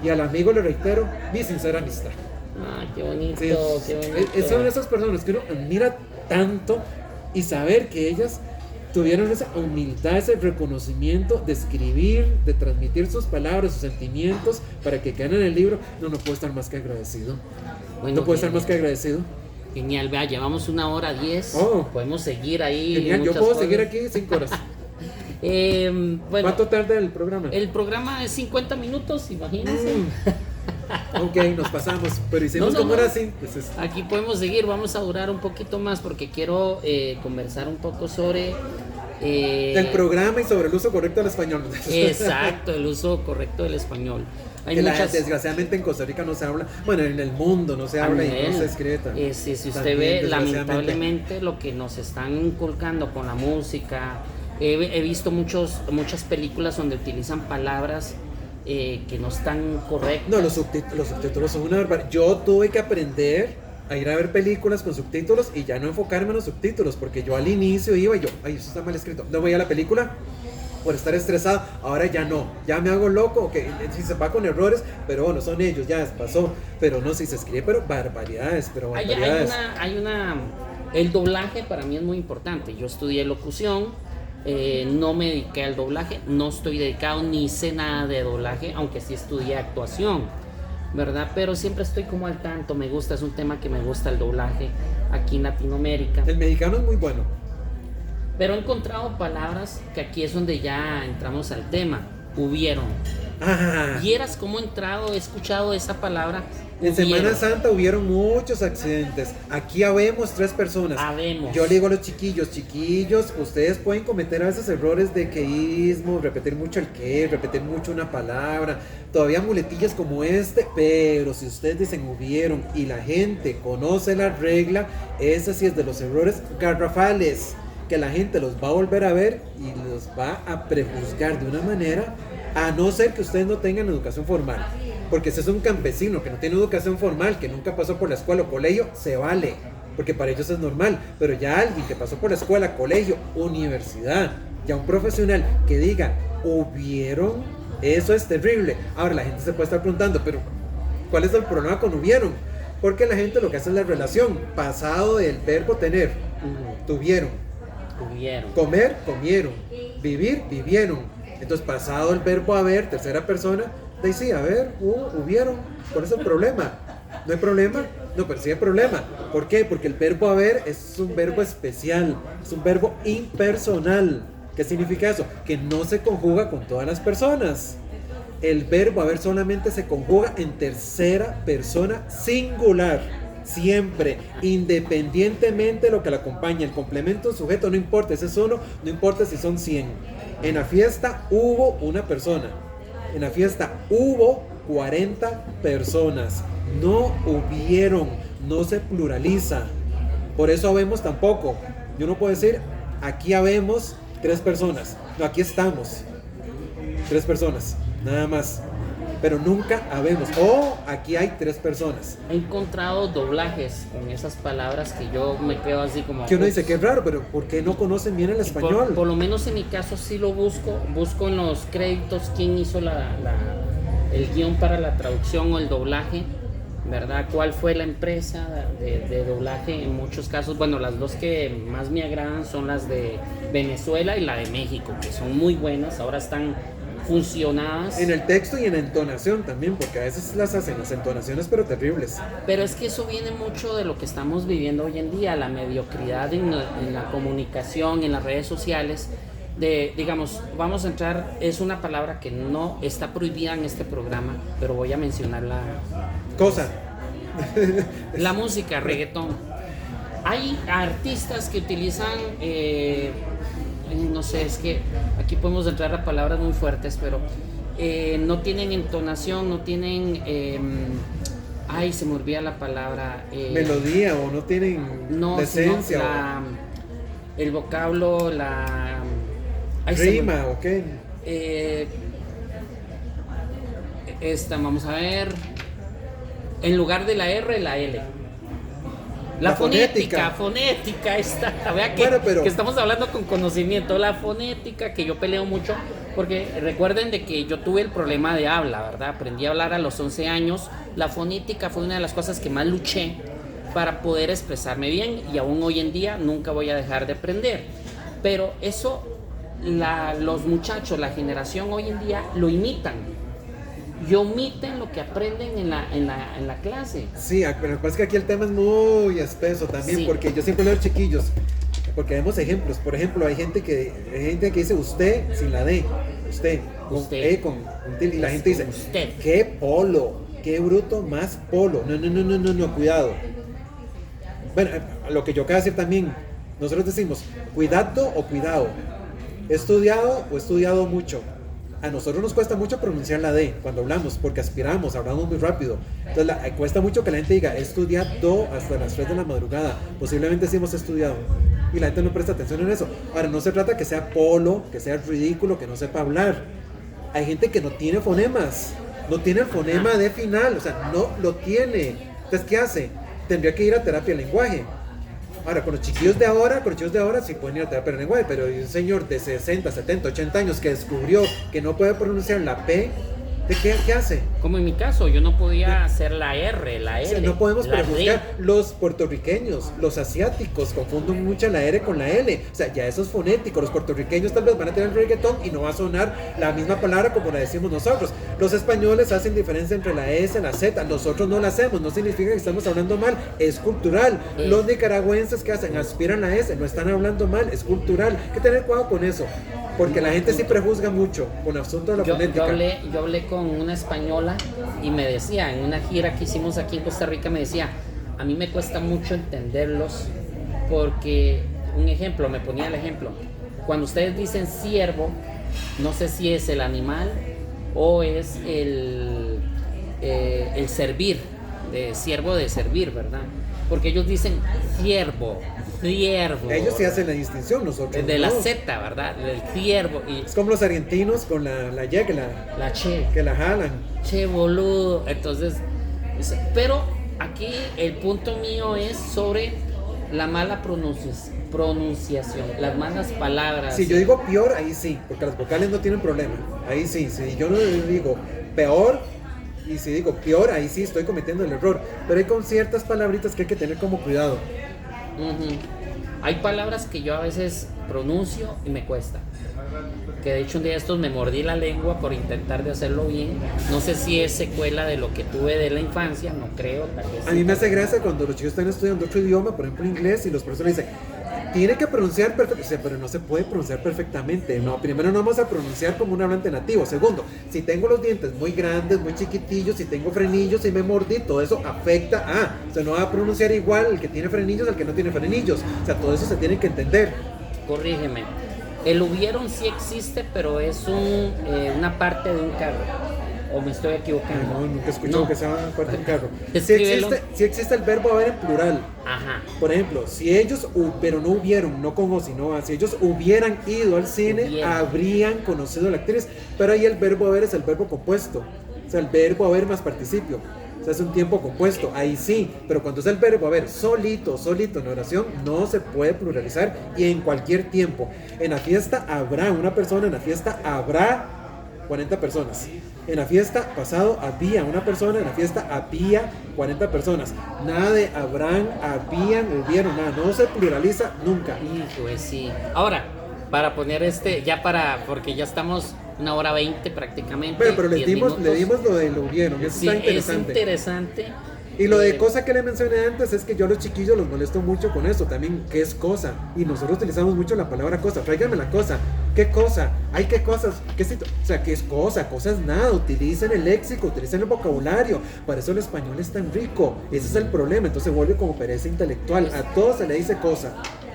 y al amigo le reitero mi sincera amistad. Ah, qué bonito, Sí, qué bonito. son esas personas que uno admira tanto, y saber que ellas tuvieron esa humildad, ese reconocimiento de escribir, de transmitir sus palabras, sus sentimientos para que queden en el libro. No puedo estar más que agradecido. Bueno, No puedo estar genial. más que agradecido. Genial, vea, llevamos 1:10. Oh. Podemos seguir ahí. Genial, yo muchas puedo cosas. seguir aquí 5 horas. Bueno, ¿Cuánto tarda el programa? el programa es 50 minutos, imagínense. Ok, nos pasamos, pero hicimos No, como no. era así. Pues Aquí podemos seguir, vamos a durar un poquito más porque quiero conversar un poco sobre... el programa y sobre el uso correcto del español. Exacto, el uso correcto del español. Hay Que muchas... desgraciadamente en Costa Rica no se habla, bueno, en el mundo no se a habla y nivel, no se escribe también. si usted También, ve, desgraciadamente. lamentablemente lo que nos están inculcando con la música, he visto muchas películas donde utilizan palabras que no están correctas. No, los subtítulos son una barbaridad. Yo tuve que aprender a ir a ver películas con subtítulos y ya no enfocarme en los subtítulos, porque yo al inicio iba y yo, ay, eso está mal escrito. No veía la película por estar estresado. Ahora ya no, ya me hago loco, que si se va con errores, pero bueno, son ellos, ya pasó. Pero no, si se escribe, pero barbaridades, pero barbaridades. El doblaje para mí es muy importante. Yo estudié locución, no me dediqué al doblaje, no estoy dedicado ni sé nada de doblaje, aunque sí estudié actuación, ¿verdad? Pero siempre estoy como al tanto, me gusta, es un tema que me gusta el doblaje aquí en Latinoamérica. El mexicano es muy bueno. Pero he encontrado palabras que aquí es donde ya entramos al tema. Hubieron. ¿Vieras cómo he escuchado esa palabra? En Semana Santa hubieron muchos accidentes. Aquí habemos 3 personas. Habemos. Yo le digo a los chiquillos, ustedes pueden cometer a veces errores de queísmo, repetir mucho el qué, repetir mucho una palabra, todavía muletillas como este, pero si ustedes dicen hubieron y la gente conoce la regla, ese sí es de los errores garrafales, que la gente los va a volver a ver y los va a prejuzgar de una manera, a no ser que ustedes no tengan educación formal. Porque si es un campesino que no tiene educación formal, que nunca pasó por la escuela o colegio, se vale, porque para ellos es normal. Pero ya alguien que pasó por la escuela, colegio, universidad, ya un profesional que diga, hubieron, eso es terrible. Ahora la gente se puede estar preguntando, pero ¿cuál es el problema con hubieron? Porque la gente lo que hace es la relación, pasado del verbo tener, tuvieron. Comer, comieron. Vivir, vivieron. Entonces, pasado el verbo haber, tercera persona, de sí, a ver, hubieron. ¿Cuál es el problema? ¿No hay problema? No, pero sí hay problema. ¿Por qué? Porque el verbo haber es un verbo especial, es un verbo impersonal. ¿Qué significa eso? Que no se conjuga con todas las personas. El verbo haber solamente se conjuga en tercera persona singular. Siempre, independientemente de lo que la acompaña, el complemento sujeto, no importa, ese es uno, no importa si son 100. En la fiesta hubo una persona, en la fiesta hubo 40 personas, no hubieron, no se pluraliza, por eso habemos tampoco. Yo no puedo decir, aquí habemos 3 personas, no, aquí estamos 3 personas, nada más. pero nunca habemos. O aquí hay 3 personas. He encontrado doblajes con esas palabras que yo me quedo así como... Que uno dice que es raro, pero ¿por qué no conocen bien el español? Por lo menos en mi caso sí lo busco en los créditos quién hizo el guión para la traducción o el doblaje, ¿verdad? ¿Cuál fue la empresa de doblaje? En muchos casos, bueno, las dos que más me agradan son las de Venezuela y la de México, que son muy buenas, ahora están funcionadas. En el texto y en la entonación también, porque a veces las hacen las entonaciones pero terribles. Pero es que eso viene mucho de lo que estamos viviendo hoy en día, la mediocridad en la comunicación, en las redes sociales. Digamos, vamos a entrar, es una palabra que no está prohibida en este programa, pero voy a mencionar Cosa. la música, reggaetón. Hay artistas que utilizan, no sé, es que aquí podemos entrar a palabras muy fuertes, pero no tienen entonación, no tienen, se me olvida la palabra. Melodía o no tienen esencia. El vocablo, rima o qué. Vamos a ver. En lugar de la R, la L. La fonética está. Vea que estamos hablando con conocimiento. La fonética, que yo peleo mucho, porque recuerden de que yo tuve el problema de habla, ¿verdad? Aprendí a hablar a los 11 años. La fonética fue una de las cosas que más luché para poder expresarme bien, y aún hoy en día nunca voy a dejar de aprender. Pero eso, los muchachos, la generación hoy en día lo imitan. Y omiten lo que aprenden en la clase. Sí, pero lo que pasa es que aquí el tema es muy espeso también, sí. Porque yo siempre leo chiquillos, porque vemos ejemplos. Por ejemplo, hay gente que dice usted sin la D, usted, con E, con tilde, y la gente dice, usted. Qué polo, qué bruto más polo. No, cuidado. Bueno, lo que yo quiero decir también, nosotros decimos, cuidado o cuidado, estudiado o estudiado mucho. A nosotros nos cuesta mucho pronunciar la D cuando hablamos, porque aspiramos, hablamos muy rápido. Entonces cuesta mucho que la gente diga, he estudiado hasta las 3 de la madrugada. Posiblemente sí hemos estudiado. Y la gente no presta atención en eso. Ahora, no se trata que sea polo, que sea ridículo, que no sepa hablar. Hay gente que no tiene fonemas. No tiene el fonema D final. O sea, no lo tiene. Entonces, ¿qué hace? Tendría que ir a terapia de lenguaje. Ahora, con los chiquillos de ahora sí pueden ir a terapia de lenguaje, pero hay un señor de 60, 70, 80 años que descubrió que no puede pronunciar la P, ¿de qué hace? Como en mi caso, yo no podía hacer la R, la L. Sí, no podemos prejuzgar. Los puertorriqueños, los asiáticos confunden mucho la R con la L. O sea, ya eso es fonético. Los puertorriqueños tal vez van a tener reggaetón y no va a sonar la misma palabra como la decimos nosotros. Los españoles hacen diferencia entre la S y la Z. Nosotros no la hacemos. No significa que estamos hablando mal. Es cultural. Los nicaragüenses que hacen, aspiran la S, no están hablando mal. Es cultural. Hay que tener cuidado con eso. Porque la gente sí prejuzga mucho con el asunto de la fonética. Yo hablé con una española y me decía, en una gira que hicimos aquí en Costa Rica, me decía, a mí me cuesta mucho entenderlos porque, un ejemplo, me ponía el ejemplo, cuando ustedes dicen ciervo, no sé si es el animal o es el servir, de siervo de servir, ¿verdad? Porque ellos dicen ciervo. Ellos sí hacen la distinción, nosotros de no. La Z, ¿verdad? Del ciervo. Y es como los argentinos con la Y la che. Que la jalan. Che, boludo. Entonces, pero aquí el punto mío es sobre la mala pronunciación, las malas palabras. Si yo digo peor, ahí sí, porque las vocales no tienen problema. Ahí sí, si yo no digo peor y si digo peor, ahí sí estoy cometiendo el error. Pero hay con ciertas palabritas que hay que tener como cuidado. Hay palabras que yo a veces pronuncio y me cuesta. Que de hecho un día de estos me mordí la lengua por intentar de hacerlo bien. No sé si es secuela de lo que tuve de la infancia, no creo, tal vez. A mí me hace gracia cuando los chicos están estudiando otro idioma, por ejemplo inglés, y los profesores dicen, tiene que pronunciar perfecto, o sea, pero no se puede pronunciar perfectamente. No, primero no vamos a pronunciar como un hablante nativo. Segundo, si tengo los dientes muy grandes, muy chiquitillos, si tengo frenillos, si me mordí, todo eso afecta o sea, no va a pronunciar igual el que tiene frenillos al que no tiene frenillos. O sea, todo eso se tiene que entender. Corrígeme. El hubieron sí existe, pero es una parte de un carro. ¿O me estoy equivocando? No, nunca he escuchado que sea parte del carro. Sí existe el verbo haber en plural. Ajá. Por ejemplo, si ellos, pero no hubieron, no con o, sino si ellos hubieran ido al cine, habrían conocido a la actriz. Pero ahí el verbo haber es el verbo compuesto. O sea, el verbo haber más participio. O sea, es un tiempo compuesto, ahí sí, pero cuando es el verbo haber solito en oración, no se puede pluralizar y en cualquier tiempo. En la fiesta habrá una persona, en la fiesta habrá 40 personas. En la fiesta pasado había una persona, en la fiesta había 40 personas. Nada de habrán, habían, hubieron, nada, no se pluraliza nunca. Hijo, sí. Ahora, para poner porque ya estamos 1:20 prácticamente. Pero le dimos lo de lo hubieron, eso sí, está interesante. Es interesante. Y lo de cosa que le mencioné antes es que yo a los chiquillos los molesto mucho con eso también, ¿qué es cosa? Y nosotros utilizamos mucho la palabra cosa, tráigame la cosa, ¿qué cosa? Ay, ¿qué cosas? O sea, ¿qué es cosa? Cosa es nada, utilicen el léxico, utilicen el vocabulario, para eso el español es tan rico, ese es el problema, entonces vuelve como pereza intelectual, a todo se le dice cosa.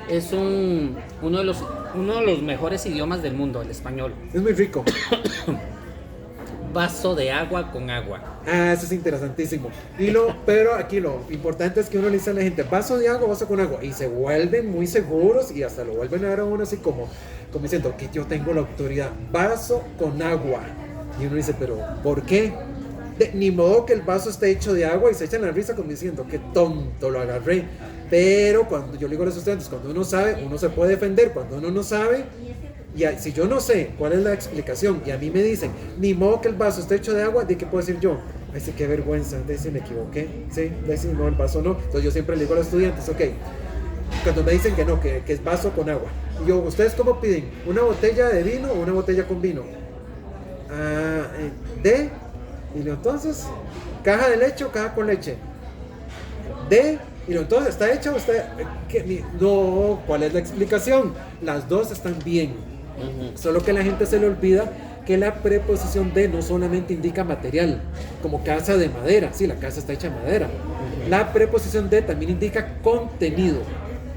Es uno de los mejores idiomas del mundo, el español. Es muy rico. Vaso de agua con agua. Ah, eso es interesantísimo. Pero aquí lo importante es que uno le dice a la gente, vaso de agua, vaso con agua. Y se vuelven muy seguros y hasta lo vuelven a ver a uno así como diciendo que yo tengo la autoridad. Vaso con agua. Y uno dice, pero ¿por qué? Ni modo que el vaso esté hecho de agua y se echan la risa como diciendo, qué tonto, lo agarré. Pero cuando yo le digo a los estudiantes, cuando uno sabe, uno se puede defender. Cuando uno no sabe, y si yo no sé cuál es la explicación y a mí me dicen, ni modo que el vaso esté hecho de agua, ¿de qué puedo decir yo? Ay, sí, qué vergüenza, de si me equivoqué, sí, de si no, el vaso no. Entonces yo siempre le digo a los estudiantes, ok, cuando me dicen que no, que es vaso con agua, y yo, ¿ustedes cómo piden? ¿Una botella de vino o una botella con vino? Y entonces, caja de leche o caja con leche. Y entonces, ¿está hecha o está...? No, ¿cuál es la explicación? Las dos están bien. Solo que a la gente se le olvida que la preposición de no solamente indica material, como casa de madera. Sí, la casa está hecha de madera. La preposición de también indica contenido.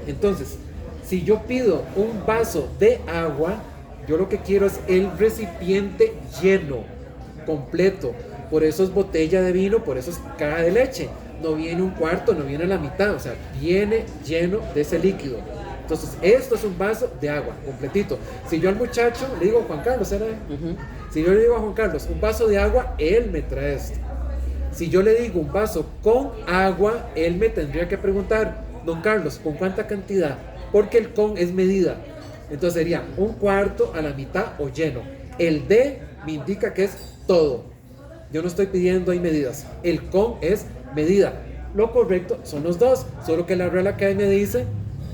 Entonces, si yo pido un vaso de agua, yo lo que quiero es el recipiente lleno, completo. Por eso es botella de vino, por eso es caja de leche. No viene un cuarto, no viene la mitad, o sea, viene lleno de ese líquido. Entonces, esto es un vaso de agua, completito. Si yo al muchacho le digo, Juan Carlos, ¿era? Si yo le digo a Juan Carlos, un vaso de agua, él me trae esto. Si yo le digo un vaso con agua, él me tendría que preguntar, don Carlos, ¿con cuánta cantidad? Porque el con es medida. Entonces sería un cuarto, a la mitad o lleno. El de me indica que es todo. Yo no estoy pidiendo ahí medidas. El con es medida. Lo correcto son los dos. Solo que la Real Academia dice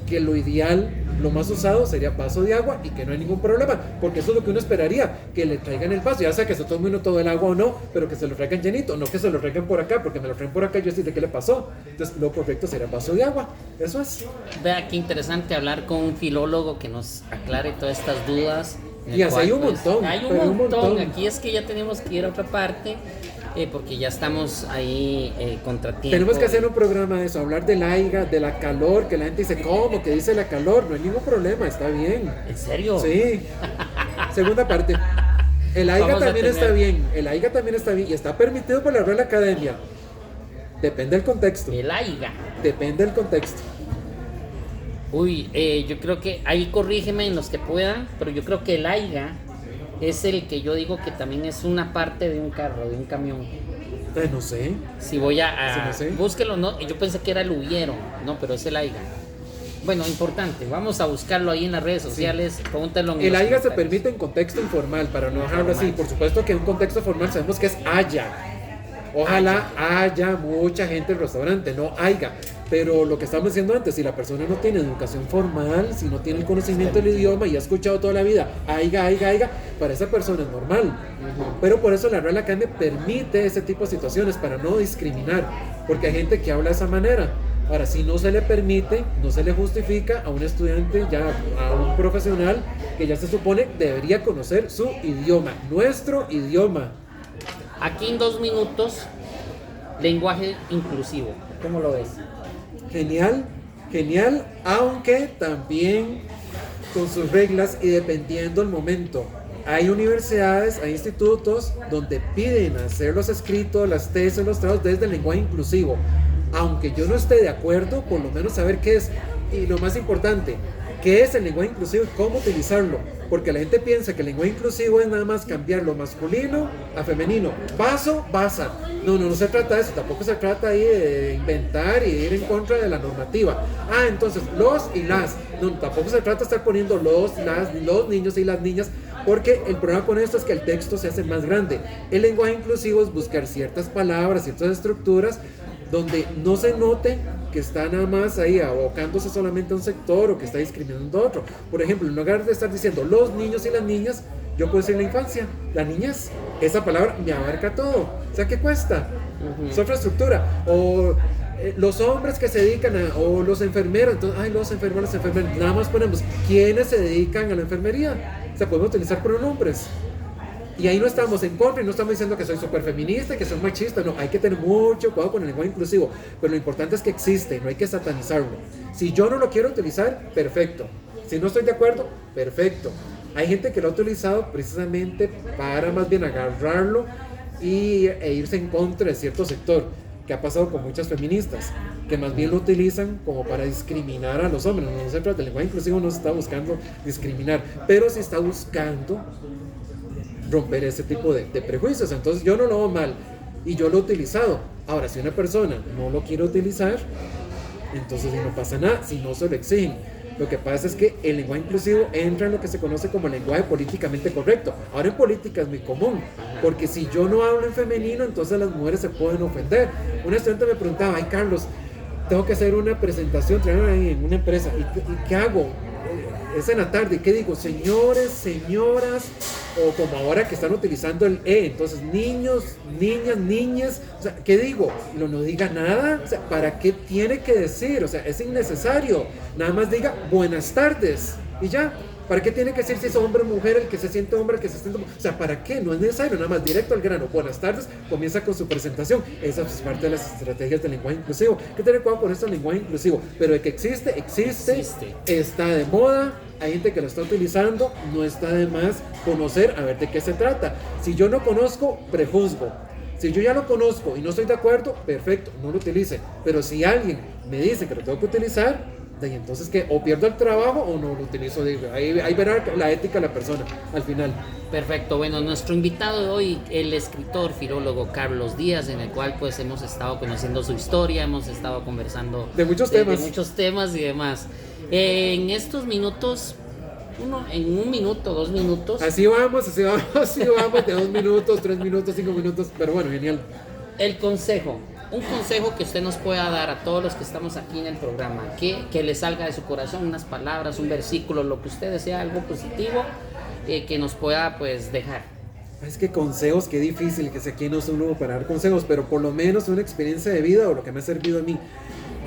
que lo ideal, lo más usado sería vaso de agua y que no hay ningún problema. Porque eso es lo que uno esperaría, que le traigan el vaso. Ya sea que se tome uno todo el agua o no, pero que se lo traigan llenito. No que se lo traigan por acá, porque me lo traen por acá y yo sé qué le pasó. Entonces lo correcto sería vaso de agua. Eso es. Vea qué interesante hablar con un filólogo que nos aclare todas estas dudas. Y así hay un montón. Hay un montón. Aquí es que ya tenemos que ir a otra parte. Porque ya estamos ahí contratiempo. Tenemos que hacer un programa de eso, hablar del aiga, de la calor, que la gente dice, ¿cómo? ¿Qué dice la calor? No hay ningún problema, está bien. ¿En serio? Sí. Segunda parte. El aiga también está bien, el aiga también está bien y está permitido por la Real Academia. Depende del contexto. El aiga. Depende del contexto. Uy, yo creo que, ahí corrígeme en los que puedan, pero yo creo que el aiga es el que yo digo que también es una parte de un carro, de un camión. No sé. Si voy a... No sé. Búsquelo, no, yo pensé que era el hubieron, no, pero es el aiga. Bueno, importante, vamos a buscarlo ahí en las redes sociales, pregúntalo en el aiga se permite en contexto informal, para no dejarlo así. Por supuesto que en un contexto formal sabemos que es haya. Ojalá haya mucha gente en el restaurante, no haya. Pero lo que estábamos diciendo antes, si la persona no tiene educación formal, si no tiene el conocimiento del idioma y ha escuchado toda la vida, aiga, para esa persona es normal. Pero por eso la Real Academia permite ese tipo de situaciones para no discriminar, porque hay gente que habla de esa manera. Ahora, si no se le permite, no se le justifica a un estudiante, ya a un profesional que ya se supone debería conocer su idioma, nuestro idioma. Aquí en 2 minutos, lenguaje inclusivo. ¿Cómo lo ves? Genial, aunque también con sus reglas y dependiendo el momento. Hay universidades, hay institutos donde piden hacer los escritos, las tesis, los trabajos desde el lenguaje inclusivo. Aunque yo no esté de acuerdo, por lo menos saber qué es. Y lo más importante, qué es el lenguaje inclusivo y cómo utilizarlo. porque la gente piensa que el lenguaje inclusivo es nada más cambiar lo masculino a femenino, vaso, basa. No se trata de eso, tampoco se trata ahí de inventar y de ir en contra de la normativa. Entonces, los y las, no, tampoco se trata de estar poniendo los, las, los niños y las niñas, porque el problema con esto es que el texto se hace más grande. El lenguaje inclusivo es buscar ciertas palabras, ciertas estructuras, donde no se note que está nada más ahí abocándose solamente a un sector o que está discriminando a otro. Por ejemplo, en lugar de estar diciendo los niños y las niñas, yo puedo decir la infancia, la niñez. Esa palabra me abarca todo. O sea, ¿qué cuesta? Es otra estructura. O los hombres que se dedican o los enfermeros, entonces, los enfermeros, nada más ponemos quiénes se dedican a la enfermería. O sea, podemos utilizar pronombres. Y ahí no estamos en contra y no estamos diciendo que soy súper feminista, que soy machista. No, hay que tener mucho cuidado con el lenguaje inclusivo. Pero lo importante es que existe, no hay que satanizarlo. Si yo no lo quiero utilizar, perfecto. Si no estoy de acuerdo, perfecto. Hay gente que lo ha utilizado precisamente para más bien agarrarlo e irse en contra de cierto sector, que ha pasado con muchas feministas, que más bien lo utilizan como para discriminar a los hombres. No se trata, el lenguaje inclusivo no se está buscando discriminar, pero sí está buscando romper ese tipo de prejuicios. Entonces yo no lo veo mal y yo lo he utilizado. Ahora, si una persona no lo quiere utilizar, entonces no pasa nada, si no se lo exigen. Lo que pasa es que el lenguaje inclusivo entra en lo que se conoce como lenguaje políticamente correcto. Ahora en política es muy común, porque si yo no hablo en femenino, entonces las mujeres se pueden ofender. Una estudiante me preguntaba, Carlos, tengo que hacer una presentación en una empresa, ¿y qué hago? Es en la tarde, ¿qué digo? Señores, señoras, o como ahora que están utilizando el entonces niños, niñas, niñas, o sea, ¿qué digo? No diga nada, o sea, ¿para qué tiene que decir? O sea, es innecesario, nada más diga buenas tardes y ya. ¿Para qué tiene que decir si es hombre o mujer, el que se siente hombre, el que se siente mujer? O sea, ¿para qué? No es necesario, nada más directo al grano. Buenas tardes, comienza con su presentación. Esa es parte de las estrategias del lenguaje inclusivo. ¿Qué tener cuidado con esto del lenguaje inclusivo? Pero de que existe, está de moda, hay gente que lo está utilizando, no está de más conocer a ver de qué se trata. Si yo no conozco, prejuzgo. Si yo ya lo conozco y no estoy de acuerdo, perfecto, no lo utilice. Pero si alguien me dice que lo tengo que utilizar, entonces que o pierdo el trabajo o no lo utilizo. Ahí verá la ética de la persona al final. Perfecto, bueno, nuestro invitado de hoy, el escritor, filólogo Carlos Díaz, en el cual pues hemos estado conociendo su historia, hemos estado conversando de muchos temas y demás. En estos minutos, en un minuto, 2 minutos. Así vamos, de 2 minutos, 3 minutos, 5 minutos, pero bueno, genial. Un consejo que usted nos pueda dar a todos los que estamos aquí en el programa, que le salga de su corazón, unas palabras, un versículo, lo que usted desea, algo positivo, que nos pueda pues dejar. Es que consejos, qué difícil, que sé quién no es uno para dar consejos, pero por lo menos una experiencia de vida o lo que me ha servido a mí.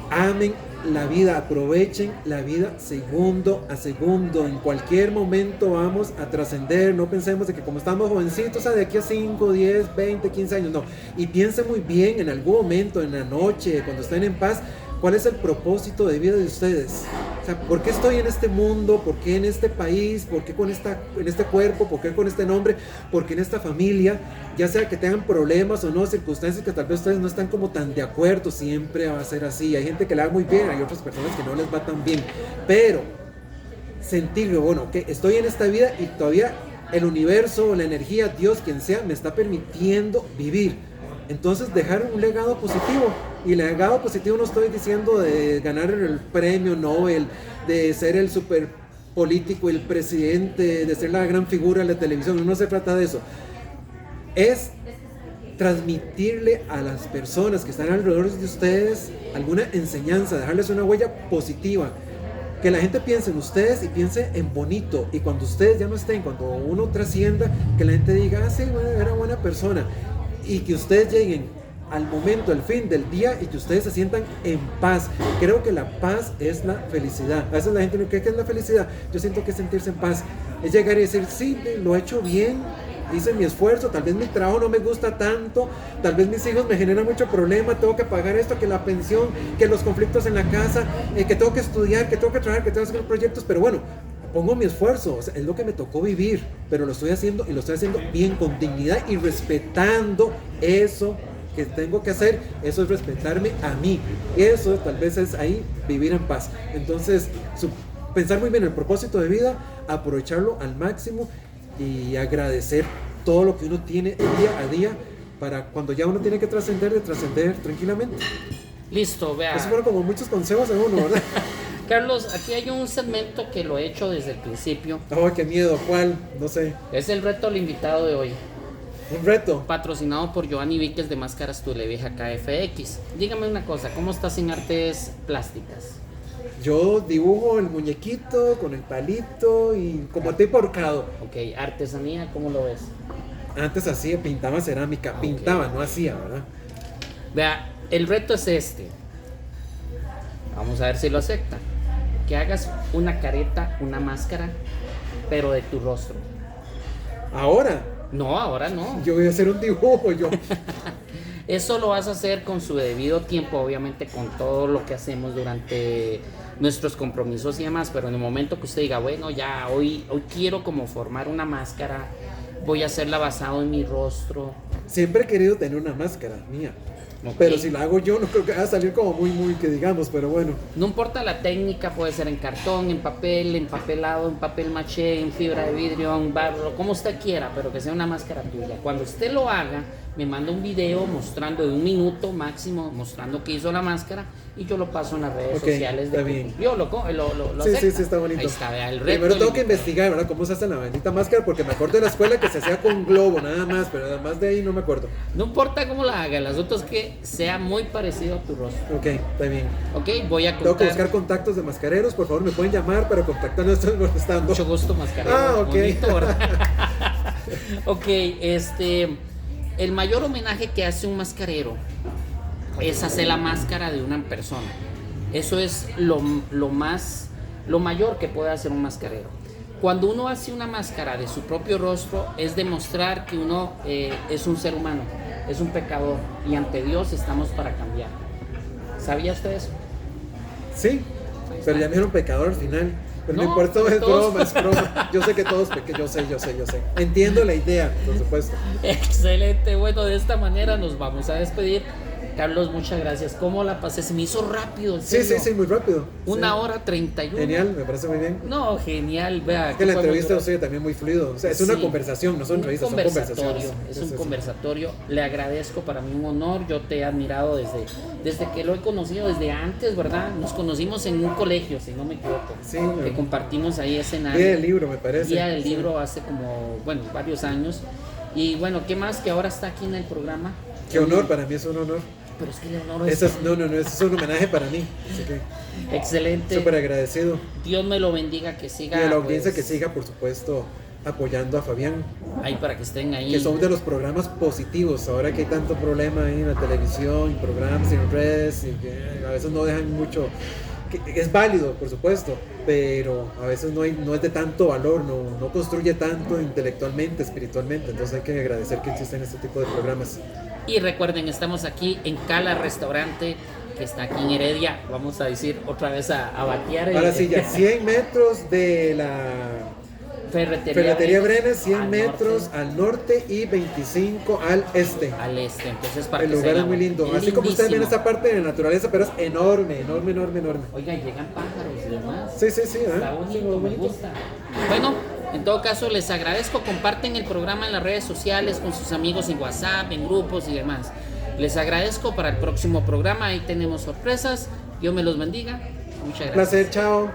Amen la vida, aprovechen la vida segundo a segundo. En cualquier momento vamos a trascender. No pensemos de que como estamos jovencitos, de aquí a 5, 10, 20, 15 años, no. Y piensen muy bien en algún momento, en la noche, cuando estén en paz, ¿cuál es el propósito de vida de ustedes? O sea, ¿por qué estoy en este mundo? ¿Por qué en este país? ¿Por qué en este cuerpo? ¿Por qué con este nombre? ¿Por qué en esta familia? Ya sea que tengan problemas o no, circunstancias que tal vez ustedes no están como tan de acuerdo, siempre va a ser así. Hay gente que le va muy bien, hay otras personas que no les va tan bien. Pero sentirlo, bueno, que estoy en esta vida y todavía el universo, la energía, Dios, quien sea, me está permitiendo vivir. Entonces dejar un legado positivo. Y el legado positivo no estoy diciendo de ganar el premio Nobel, de ser el super político, el presidente, de ser la gran figura de la televisión. No se trata de eso. Es transmitirle a las personas que están alrededor de ustedes alguna enseñanza, dejarles una huella positiva. Que la gente piense en ustedes y piense en bonito. Y cuando ustedes ya no estén, cuando uno trascienda, que la gente diga, sí, bueno, era buena persona. Y que ustedes lleguen al momento, al fin del día, y que ustedes se sientan en paz. Creo que la paz es la felicidad. A veces la gente no cree que es la felicidad. Yo siento que es sentirse en paz. Es llegar y decir, sí, lo he hecho bien, hice mi esfuerzo, tal vez mi trabajo no me gusta tanto, tal vez mis hijos me generan mucho problema, tengo que pagar esto, que la pensión, que los conflictos en la casa, que tengo que estudiar, que tengo que trabajar, que tengo que hacer proyectos, pero bueno, pongo mi esfuerzo, o sea, es lo que me tocó vivir, pero lo estoy haciendo y lo estoy haciendo bien, con dignidad y respetando eso que tengo que hacer. Eso es respetarme a mí, eso tal vez es ahí vivir en paz. Entonces pensar muy bien el propósito de vida, aprovecharlo al máximo y agradecer todo lo que uno tiene día a día para cuando ya uno tiene que trascender, de trascender tranquilamente. Listo, vea. Eso fueron como muchos consejos de uno, ¿verdad? Carlos, aquí hay un segmento que lo he hecho desde el principio. Oh, qué miedo, ¿cuál? No sé. Es el reto al invitado de hoy, Un reto. patrocinado por Giovanni Víquez de Máscaras Tulevieja KFX. Dígame una cosa, ¿cómo estás en artes plásticas? Yo dibujo el muñequito con el palito y como tipo ahorcado. Ok, artesanía, ¿cómo lo ves? Antes hacía, pintaba cerámica, Ok. pintaba, no hacía, ¿verdad? Vea, el reto es este. Vamos a ver si lo acepta. Que hagas una careta, una máscara, pero de tu rostro. Ahora, No, ahora no. yo voy a hacer un dibujo, yo. Eso lo vas a hacer con su debido tiempo, obviamente con todo lo que hacemos durante nuestros compromisos y demás, pero en el momento que usted diga, bueno, ya hoy quiero como formar una máscara, voy a hacerla basado en mi rostro. Siempre he querido tener una máscara mía. Ok. Pero si la hago yo, no creo que vaya a salir como muy que digamos, pero bueno. No importa la técnica, puede ser en cartón, en papel, empapelado, en papel maché, en fibra de vidrio, en barro, como usted quiera, pero que sea una máscara tuya. Cuando usted lo haga, me manda un video mostrando de 1 minuto máximo, mostrando que hizo la máscara y yo lo paso en las redes Ok, sociales. está bien. Yo lo Sí, acepta. sí, está bonito. Ahí está, vea, el reto. Primero tengo que del- investigar, ¿verdad? Cómo se hace la bendita máscara, porque me acuerdo de la escuela que se hacía con globo, nada más, pero además de ahí no me acuerdo. No importa cómo la haga, el asunto es que sea muy parecido a tu rostro. Ok, está bien. Ok, voy a Tengo que buscar contar. contactos de mascareros, por favor me pueden llamar para contactar, no estoy molestando. Mucho gusto, mascarero. Ah, ok. Bonito, ¿verdad? Ok, el mayor homenaje que hace un mascarero es hacer la máscara de una persona. Eso es lo mayor que puede hacer un mascarero. Cuando uno hace una máscara de su propio rostro, es demostrar que uno es un ser humano, es un pecador, y ante Dios estamos para cambiar. ¿Sabía usted eso? Sí, pero ya me dijeron pecador al final. Pero no, No, importa, es todos- broma, es broma. Yo sé que todos yo sé. Entiendo la idea, por supuesto. Excelente, bueno, de esta manera nos vamos a despedir. Carlos, muchas gracias. ¿Cómo la pasé? Se me hizo rápido, en Sí, serio. muy rápido. 1:31. Genial, me parece muy bien. No, genial, vea. Es que la podemos entrevista durar? es también muy fluido. O sea, es una Sí. conversación, no son entrevistas, son conversaciones. Es Sí, un sí, sí. conversatorio. Le agradezco, para mí un honor. Yo te he admirado desde que lo he conocido, desde antes, ¿verdad? Nos conocimos en un colegio, si no me equivoco. Sí, que compartimos ahí escenario. Día del libro, me parece. Día del Sí. libro hace como, bueno, varios años. Y bueno, ¿qué más? Que ahora está aquí en el programa. Qué honor, para mí es un honor. Pero es que el honor es Eso es, no, eso es un homenaje para mí. Así que excelente. súper agradecido. Dios me lo bendiga, que Y siga. a la audiencia pues, que siga, por supuesto, apoyando a Fabián. ahí para que estén ahí. Que son de los programas positivos. Ahora que hay tanto problema ahí en la televisión, en programas, en redes, y que a veces no dejan mucho. Que es válido, por supuesto, pero a veces no es de tanto valor, no construye tanto intelectualmente, espiritualmente. Entonces hay que agradecer que existen este tipo de programas. Y recuerden, estamos aquí en Cala Restaurante, que está aquí en Heredia. Vamos a decir otra vez a batear. Ahora sí, ya 100 metros de la Ferretería Brenes, 100 al metros norte, al norte y 25 al este. al este. Entonces, para El que se lugar es la- muy lindo. es Así como ustedes ven lindísimo. esta parte de la naturaleza, pero es enorme. Oiga, llegan pájaros y demás. Sí, Está bonito, Sí, muy me bonito. gusta. Bueno, en todo caso les agradezco, comparten el programa en las redes sociales con sus amigos en WhatsApp, en grupos y demás. Les agradezco. Para el próximo programa, ahí tenemos sorpresas. Dios me los bendiga. Muchas Un gracias. placer, chao.